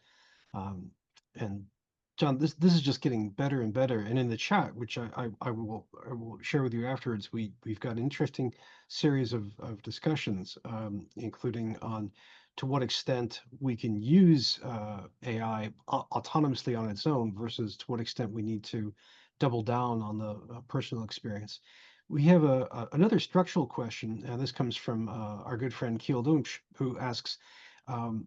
And John, this is just getting better and better. And in the chat, which I will share with you afterwards, we've got an interesting series of discussions, including on to what extent we can use AI autonomously on its own versus to what extent we need to double down on the personal experience. We have another structural question, and this comes from our good friend Kiel Dunch, who asks um,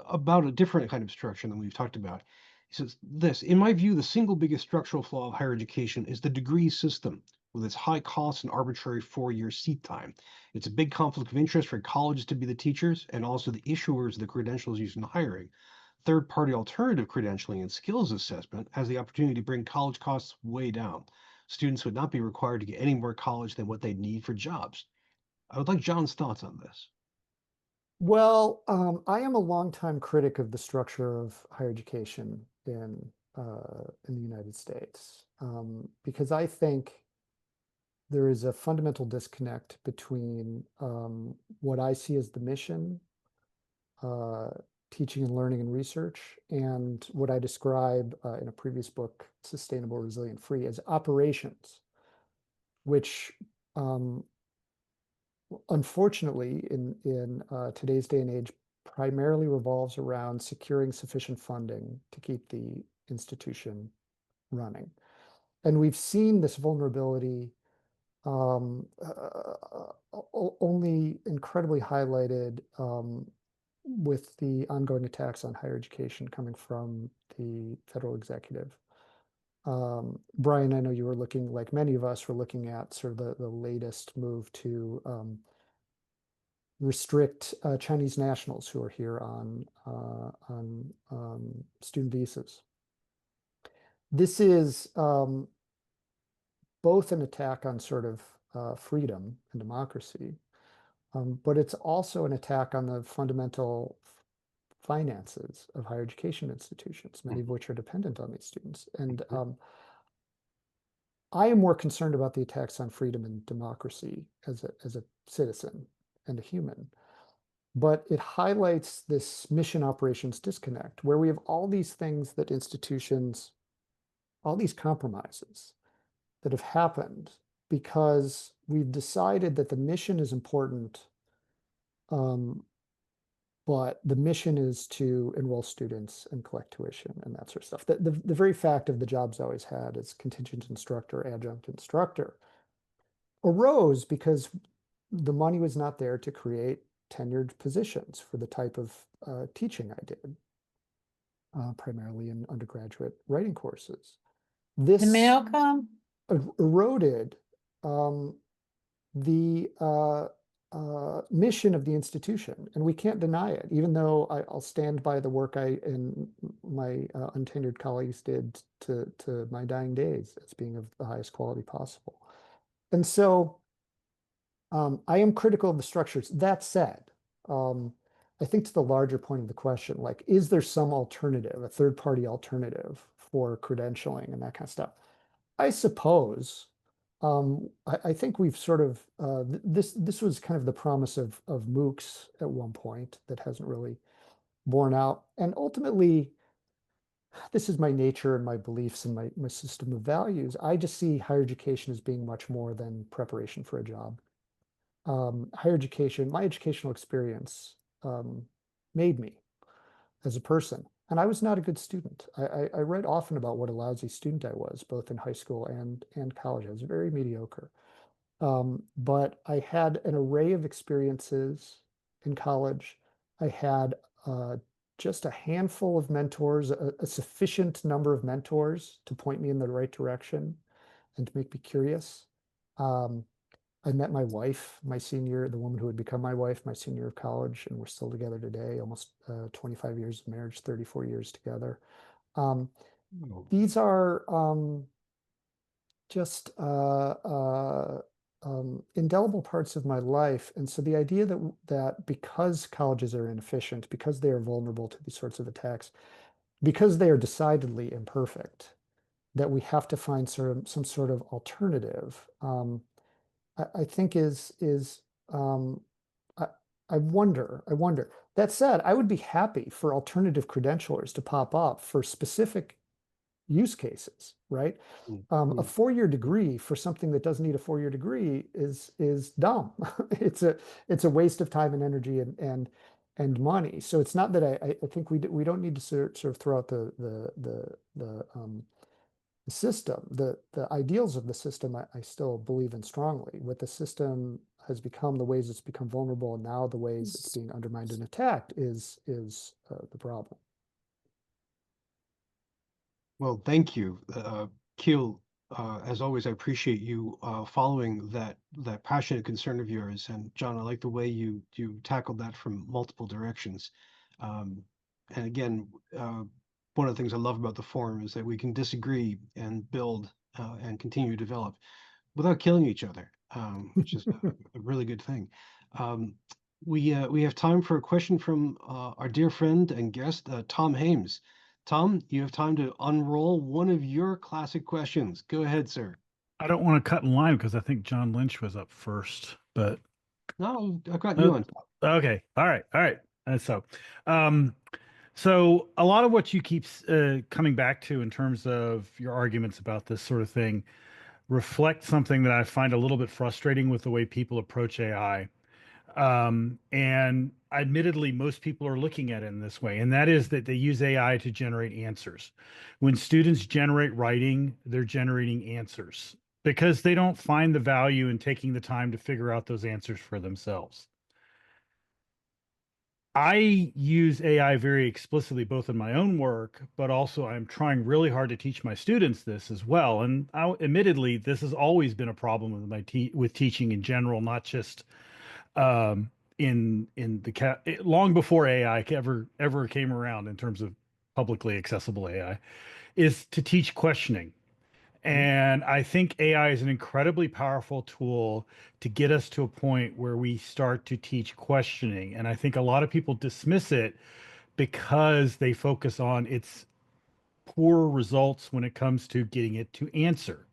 about a different kind of structure than we've talked about. He says this, in my view, the single biggest structural flaw of higher education is the degree system with its high costs and arbitrary 4-year seat time. It's a big conflict of interest for colleges to be the teachers and also the issuers of the credentials used in hiring. Third-party alternative credentialing and skills assessment has the opportunity to bring college costs way down. Students would not be required to get any more college than what they need for jobs. I would like John's thoughts on this. Well, I am a longtime critic of the structure of higher education in the United States, because I think there is a fundamental disconnect between what I see as the mission, teaching and learning and research, and what I describe in a previous book, Sustainable, Resilient, Free, as operations, which unfortunately in today's day and age primarily revolves around securing sufficient funding to keep the institution running. And we've seen this vulnerability only incredibly highlighted with the ongoing attacks on higher education coming from the federal executive. Brian, I know you were looking, like many of us, were looking at sort of the latest move to restrict Chinese nationals who are here on student visas. This is both an attack on sort of freedom and democracy, but it's also an attack on the fundamental finances of higher education institutions, many of which are dependent on these students. And I am more concerned about the attacks on freedom and democracy as a citizen and a human. But it highlights this mission operations disconnect where we have all these things that institutions, all these compromises that have happened because we've decided that the mission is important, but the mission is to enroll students and collect tuition and that sort of stuff. The very fact of the jobs I always had as contingent instructor, adjunct instructor, arose because the money was not there to create tenured positions for the type of teaching I did, primarily in undergraduate writing courses. This The mail come? eroded the mission of the institution, and we can't deny it, even though I'll stand by the work I and my untenured colleagues did to my dying days as being of the highest quality possible. And so I am critical of the structures. That said, I think to the larger point of the question, like, is there some alternative, a third-party alternative for credentialing and that kind of stuff? I suppose. I think we've sort of this was kind of the promise of MOOCs at one point that hasn't really borne out. And ultimately, this is my nature and my beliefs and my system of values. I just see higher education as being much more than preparation for a job. Higher education, my educational experience made me as a person. And I was not a good student. I read often about what a lousy student I was, both in high school and college. I was very mediocre. But I had an array of experiences in college. I had just a handful of mentors, a sufficient number of mentors to point me in the right direction and to make me curious. Um, I met my wife, the woman who would become my wife, my senior year of college, and we're still together today, almost 25 years of marriage, 34 years together. Um, Oh, these are just indelible parts of my life. And so the idea that because colleges are inefficient, because they are vulnerable to these sorts of attacks, because they are decidedly imperfect, that we have to find some sort of alternative, I think is um, I, I wonder. That said, I would be happy for alternative credentialers to pop up for specific use cases, right? mm, A mm. 4-year degree for something that doesn't need a 4-year degree is dumb. It's a waste of time and energy and money. So it's not that I think we don't need to sort of throw out the system. The ideals of the system I still believe in strongly. What the system has become, the ways it's become vulnerable, and now the ways it's being undermined and attacked is the problem. Well, thank you, Keel. As always, I appreciate you following that passionate concern of yours. And John, I like the way you tackled that from multiple directions. Um, and again, one of the things I love about the forum is that we can disagree and build and continue to develop without killing each other, which is a really good thing. Um, we have time for a question from our dear friend and guest, Tom Hames. Tom, you have time to unroll one of your classic questions. Go ahead, sir. I don't want to cut in line because I think John Lynch was up first, but No, I've got you uh, on top. okay. All right. All right. Um, so a lot of what you keep coming back to in terms of your arguments about this sort of thing reflect something that I find a little bit frustrating with the way people approach AI. And admittedly, most people are looking at it in this way, and that is that they use AI to generate answers. When students generate writing, they're generating answers because they don't find the value in taking the time to figure out those answers for themselves. I use AI very explicitly, both in my own work, but also I'm trying really hard to teach my students this as well. And admittedly, this has always been a problem with with teaching in general, not just um, in the long before AI ever came around in terms of publicly accessible AI, is to teach questioning. And I think AI is an incredibly powerful tool to get us to a point where we start to teach questioning. And I think a lot of people dismiss it because they focus on its poor results when it comes to getting it to answer.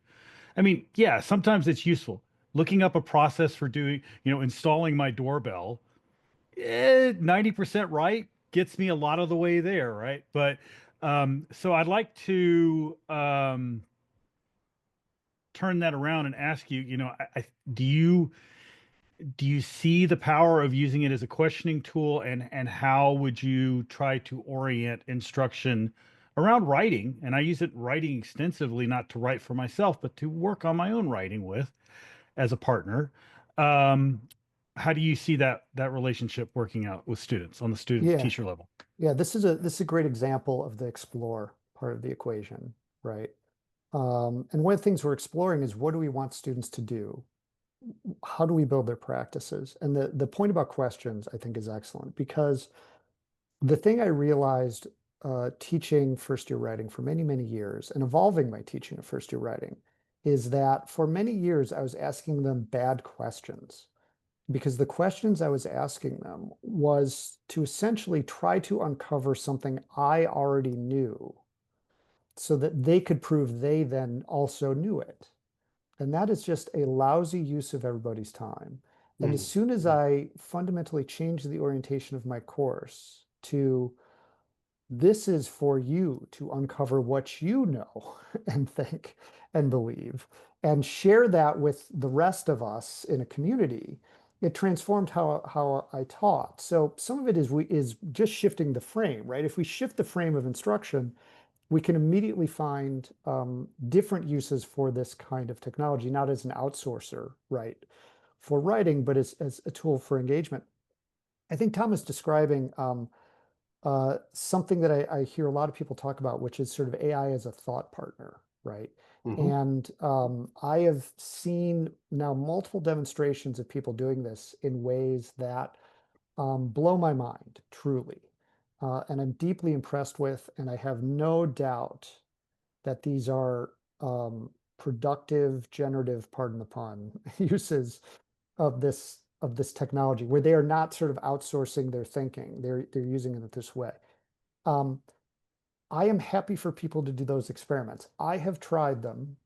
I mean, yeah, sometimes it's useful. Looking up a process for doing, installing my doorbell, 90% right gets me a lot of the way there, right? But so I'd like to turn that around and ask you, do you see the power of using it as a questioning tool, and how would you try to orient instruction around writing? And I use it writing extensively, not to write for myself, but to work on my own writing with as a partner. Um, how do you see that relationship working out with students on the student Yeah, teacher level? yeah. This is a great example of the explore part of the equation, right? And one of the things we're exploring is, what do we want students to do? How do we build their practices? And the point about questions, I think, is excellent, because the thing I realized teaching first year writing for many, many years and evolving my teaching of first year writing is that for many years I was asking them bad questions, because the questions I was asking them was to essentially try to uncover something I already knew so that they could prove they then also knew it. And that is just a lousy use of everybody's time. And as Mm, soon as mm, I fundamentally changed the orientation of my course to, this is for you to uncover what you know and think and believe, and share that with the rest of us in a community, it transformed how I taught. So some of it is just shifting the frame, right? If we shift the frame of instruction, we can immediately find different uses for this kind of technology, not as an outsourcer, right, for writing, but as a tool for engagement. I think Tom is describing something that I hear a lot of people talk about, which is sort of AI as a thought partner, right? Mhm. And I have seen now multiple demonstrations of people doing this in ways that blow my mind, truly. And I'm deeply impressed with, and I have no doubt that these are productive, generative, pardon the pun, uses of this technology, where they are not sort of outsourcing their thinking. They're using it this way. Um, I am happy for people to do those experiments. I have tried them.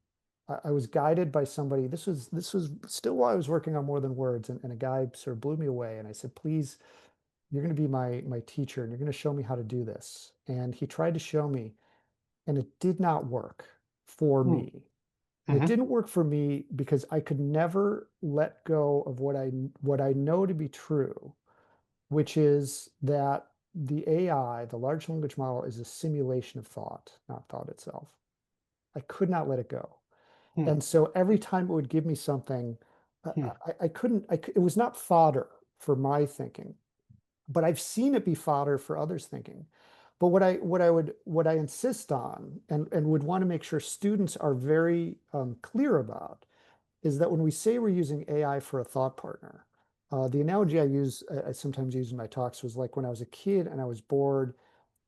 I was guided by somebody. This was still while I was working on More Than Words, and a guy sort of blew me away. And I said, please, you're going to be my teacher, and you're going to show me how to do this. And he tried to show me, and it did not work for Hmm. me. And it Mhm. didn't work for me because I could never let go of what I know to be true, which is that the AI, the large language model, is a simulation of thought, not thought itself. I could not let it go. Hmm. And so every time it would give me something, Hmm. I couldn't, it was not fodder for my thinking, but I've seen it be fodder for others' thinking. But what I insist on, and would want to make sure students are very clear about, is that when we say we're using AI for a thought partner, the analogy I sometimes use in my talks, was like when I was a kid and I was bored,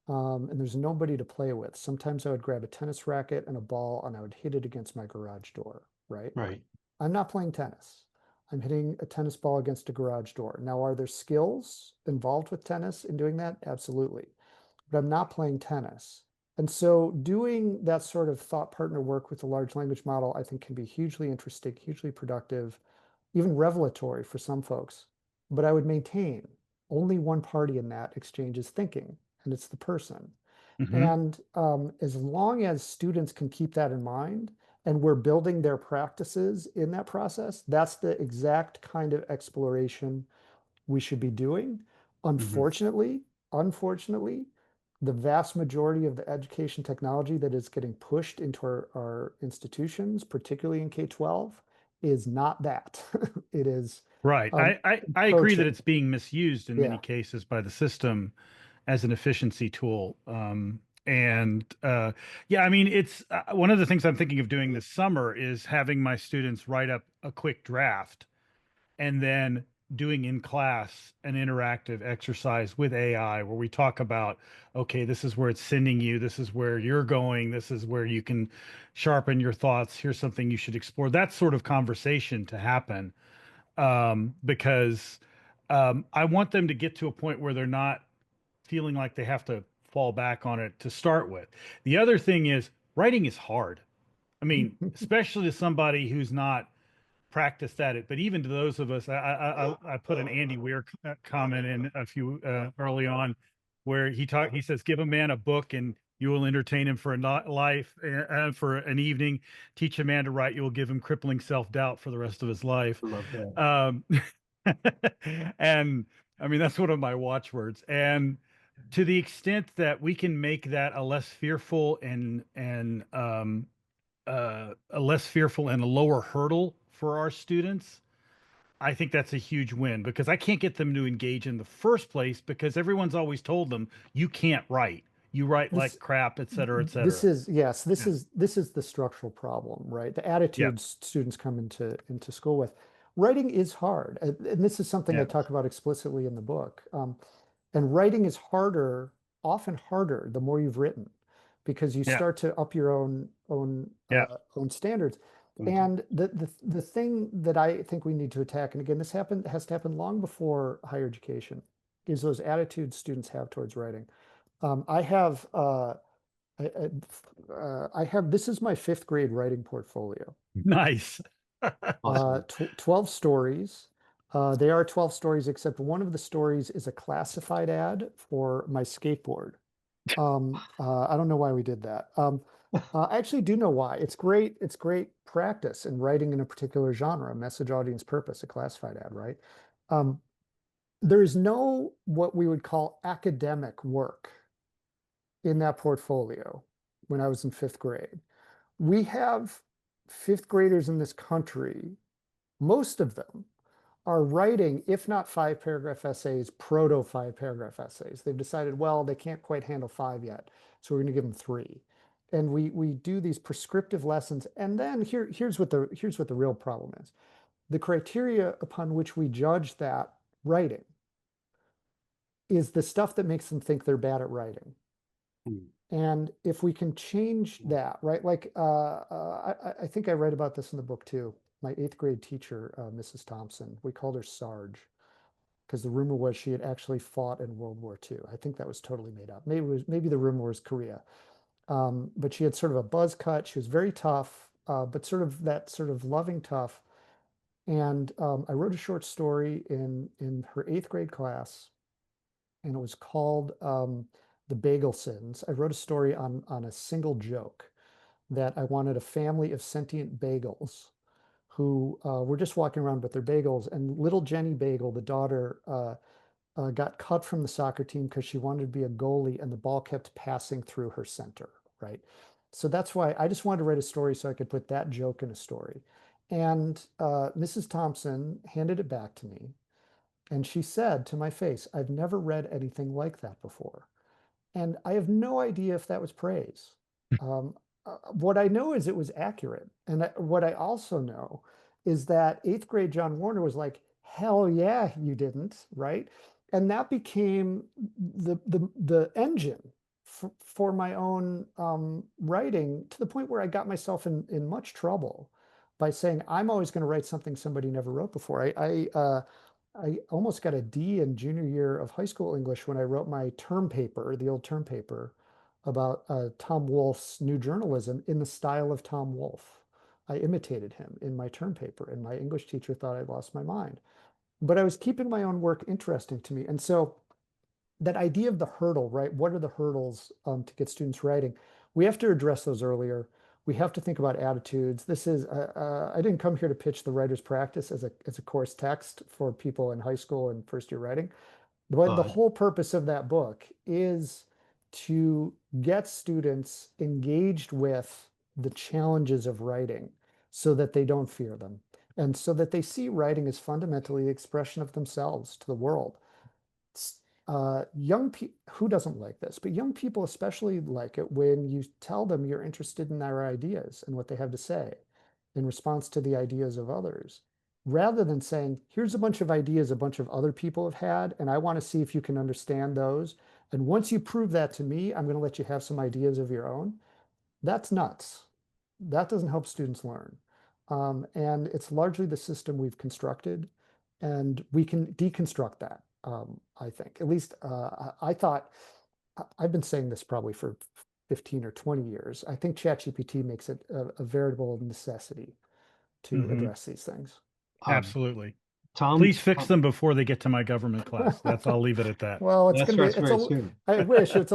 and there's nobody to play with. Sometimes I would grab a tennis racket and a ball and I would hit it against my garage door, right? Right. I'm not playing tennis. I'm hitting a tennis ball against a garage door. Now, are there skills involved with tennis in doing that? Absolutely. But I'm not playing tennis. And so doing that sort of thought partner work with the large language model, I think, can be hugely interesting, hugely productive, even revelatory for some folks. But I would maintain only one party in that exchange is thinking, and it's the person. Mhm. And as long as students can keep that in mind, and we're building their practices in that process, that's the exact kind of exploration we should be doing. Mhm. Unfortunately, the vast majority of the education technology that is getting pushed into our institutions, particularly in K-12, is not that. It is Right. um, I agree that coaching. it's being misused in many Yeah. cases by the system as an efficiency tool. And yeah, I mean, it's one of the things I'm thinking of doing this summer is having my students write up a quick draft and then doing in class an interactive exercise with AI where we talk about, okay, this is where it's sending you, this is where you're going, this is where you can sharpen your thoughts, here's something you should explore. That sort of conversation to happen, because I want them to get to a point where they're not feeling like they have to fall back on it to start with. The other thing is writing is hard. I mean, especially to somebody who's not practiced at it, but even to those of us, I put an Andy Weir comment in a few early on, where he says, give a man a book and you will entertain him for a life, for an evening. Teach a man to write, you will give him crippling self-doubt for the rest of his life. I love that. And I mean, that's one of my watchwords. And to the extent that we can make that a less fearful and a less fearful and a lower hurdle for our students, I think that's a huge win, because I can't get them to engage in the first place because everyone's always told them you can't write. You write This like crap, et cetera, et this cetera. is yes, Yeah. this is the structural problem, right? The Yeah. attitudes students come into school with. Writing is hard, and this is something I Yeah. talk about explicitly in the book. And writing is harder, often harder, the more you've written, because you Yeah. start to up your Yeah. own standards. Mhm. And the thing that I think we need to attack, and again, this has to happen long before higher education, is those attitudes students have towards writing. I have I have this is my fifth grade writing portfolio. Nice. Awesome. 12 stories. They are 12 stories, except one of the stories is a classified ad for my skateboard. I don't know why we did that. I actually do know why. It's great practice in writing in a particular genre, message, audience, purpose, a classified ad, right? Um, there is no what we would call academic work in that portfolio. when I was in 5th grade. We have 5th graders in this country, most of them are writing, if not 5-paragraph essays, proto 5-paragraph essays. They've decided, well, they can't quite handle 5 yet, so we're going to give them 3. And we do these prescriptive lessons. And then here's what the real problem is. The criteria upon which we judge that writing is the stuff that makes them think they're bad at writing. And if we can change that, right? Like, I think I write about this in the book too. My 8th grade teacher, Mrs. Thompson, we called her Sarge because the rumor was she had actually fought in World War II. I think that was totally made up. Maybe the rumor was Korea. But she had sort of a buzz cut. She was very tough, but sort of that sort of loving tough. And I wrote a short story in her 8th grade class, and it was called The Bagelsons. I wrote a story on a single joke that I wanted a family of sentient bagels who were just walking around with their bagels, and little Jenny Bagel, the daughter, got cut from the soccer team because she wanted to be a goalie and the ball kept passing through her center, right? So that's why I just wanted to write a story so I could put that joke in a story. And Mrs. Thompson handed it back to me, and she said to my face, "I've never read anything like that before." And I have no idea if that was praise. What I know is it was accurate. And what I also know is that 8th grade John Warner was like, hell yeah, you didn't, right? And that became the engine for my own writing, to the point where I got myself in much trouble by saying, I'm always going to write something somebody never wrote before. I almost got a D in junior year of high school English when I wrote my term paper, the old term paper, about Tom Wolfe's New Journalism in the style of Tom Wolfe. I imitated him in my term paper, and my English teacher thought I'd lost my mind. But I was keeping my own work interesting to me. And so that idea of the hurdle, right? What are the hurdles to get students writing? We have to address those earlier. We have to think about attitudes. This is, I didn't come here to pitch the writer's practice as a course text for people in high school and first year writing. But the whole purpose of that book is to get students engaged with the challenges of writing so that they don't fear them, and so that they see writing as fundamentally the expression of themselves to the world. Young people, who doesn't like this? But young people especially like it when you tell them you're interested in their ideas and what they have to say in response to the ideas of others, rather than saying, here's a bunch of ideas a bunch of other people have had, and I want to see if you can understand those. And once you prove that to me, I'm going to let you have some ideas of your own. That's nuts. That doesn't help students learn. And it's largely the system we've constructed, and we can deconstruct that, I think. At least I thought, I've been saying this probably for 15 or 20 years. I think ChatGPT makes it a veritable necessity to address these things. Absolutely. Tom, please fix them before they get to my government class. I'll leave it at that. Well, it's that going to starts be, very soon. I wish it's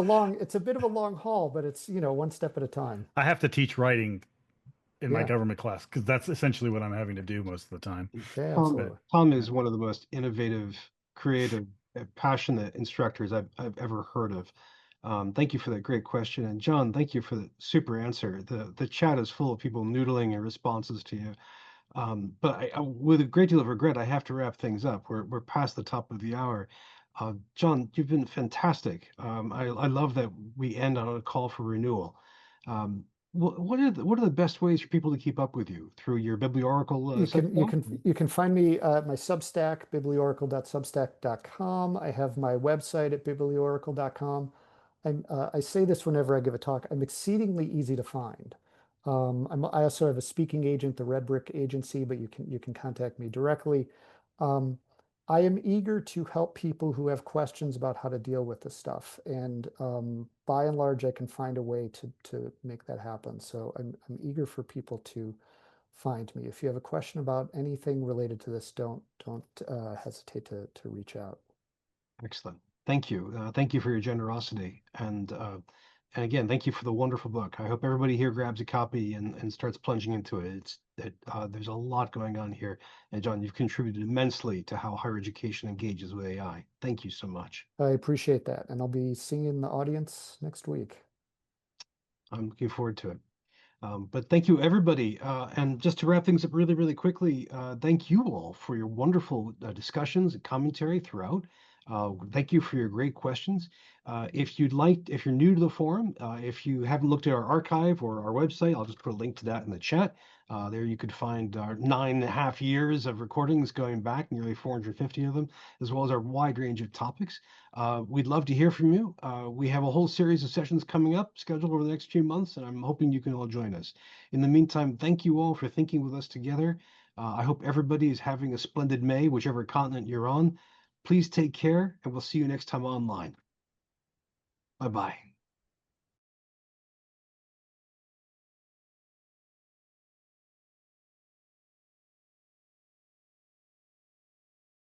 a bit of a long haul, but it's, one step at a time. I have to teach writing in my government class because that's essentially what I'm having to do most of the time. Yeah, absolutely. Tom is one of the most innovative, creative, passionate instructors I've ever heard of. Thank you for that great question. And John, thank you for the super answer. The chat is full of people noodling and responses to you. But with a great deal of regret, I have to wrap things up. We're past the top of the hour. John, you've been fantastic. I love that we end on a call for renewal. What are the best ways for people to keep up with you? Through your Biblioracle? You can find me at my Substack, biblioracle.substack.com. I have my website at biblioracle.com. I say this whenever I give a talk. I'm exceedingly easy to find. I also have a speaking agent, the Red Brick Agency, but you can contact me directly. I am eager to help people who have questions about how to deal with this stuff, and by and large, I can find a way to make that happen. So I'm eager for people to find me. If you have a question about anything related to this, don't hesitate to reach out. Excellent. Thank you. Thank you for your generosity. And again, thank you for the wonderful book. I hope everybody here grabs a copy and starts plunging into it. There's a lot going on here. And John, you've contributed immensely to how higher education engages with AI. Thank you so much. I appreciate that. And I'll be seeing you in the audience next week. I'm looking forward to it. But thank you, everybody. And just to wrap things up really, really quickly, thank you all for your wonderful discussions and commentary throughout. Thank you for your great questions. If you're new to the forum, if you haven't looked at our archive or our website, I'll just put a link to that in the chat. There you could find our 9.5 years of recordings going back, nearly 450 of them, as well as our wide range of topics. We'd love to hear from you. We have a whole series of sessions coming up scheduled over the next few months, and I'm hoping you can all join us. In the meantime, thank you all for thinking with us together. I hope everybody is having a splendid May, whichever continent you're on. Please take care, and we'll see you next time online. Bye-bye.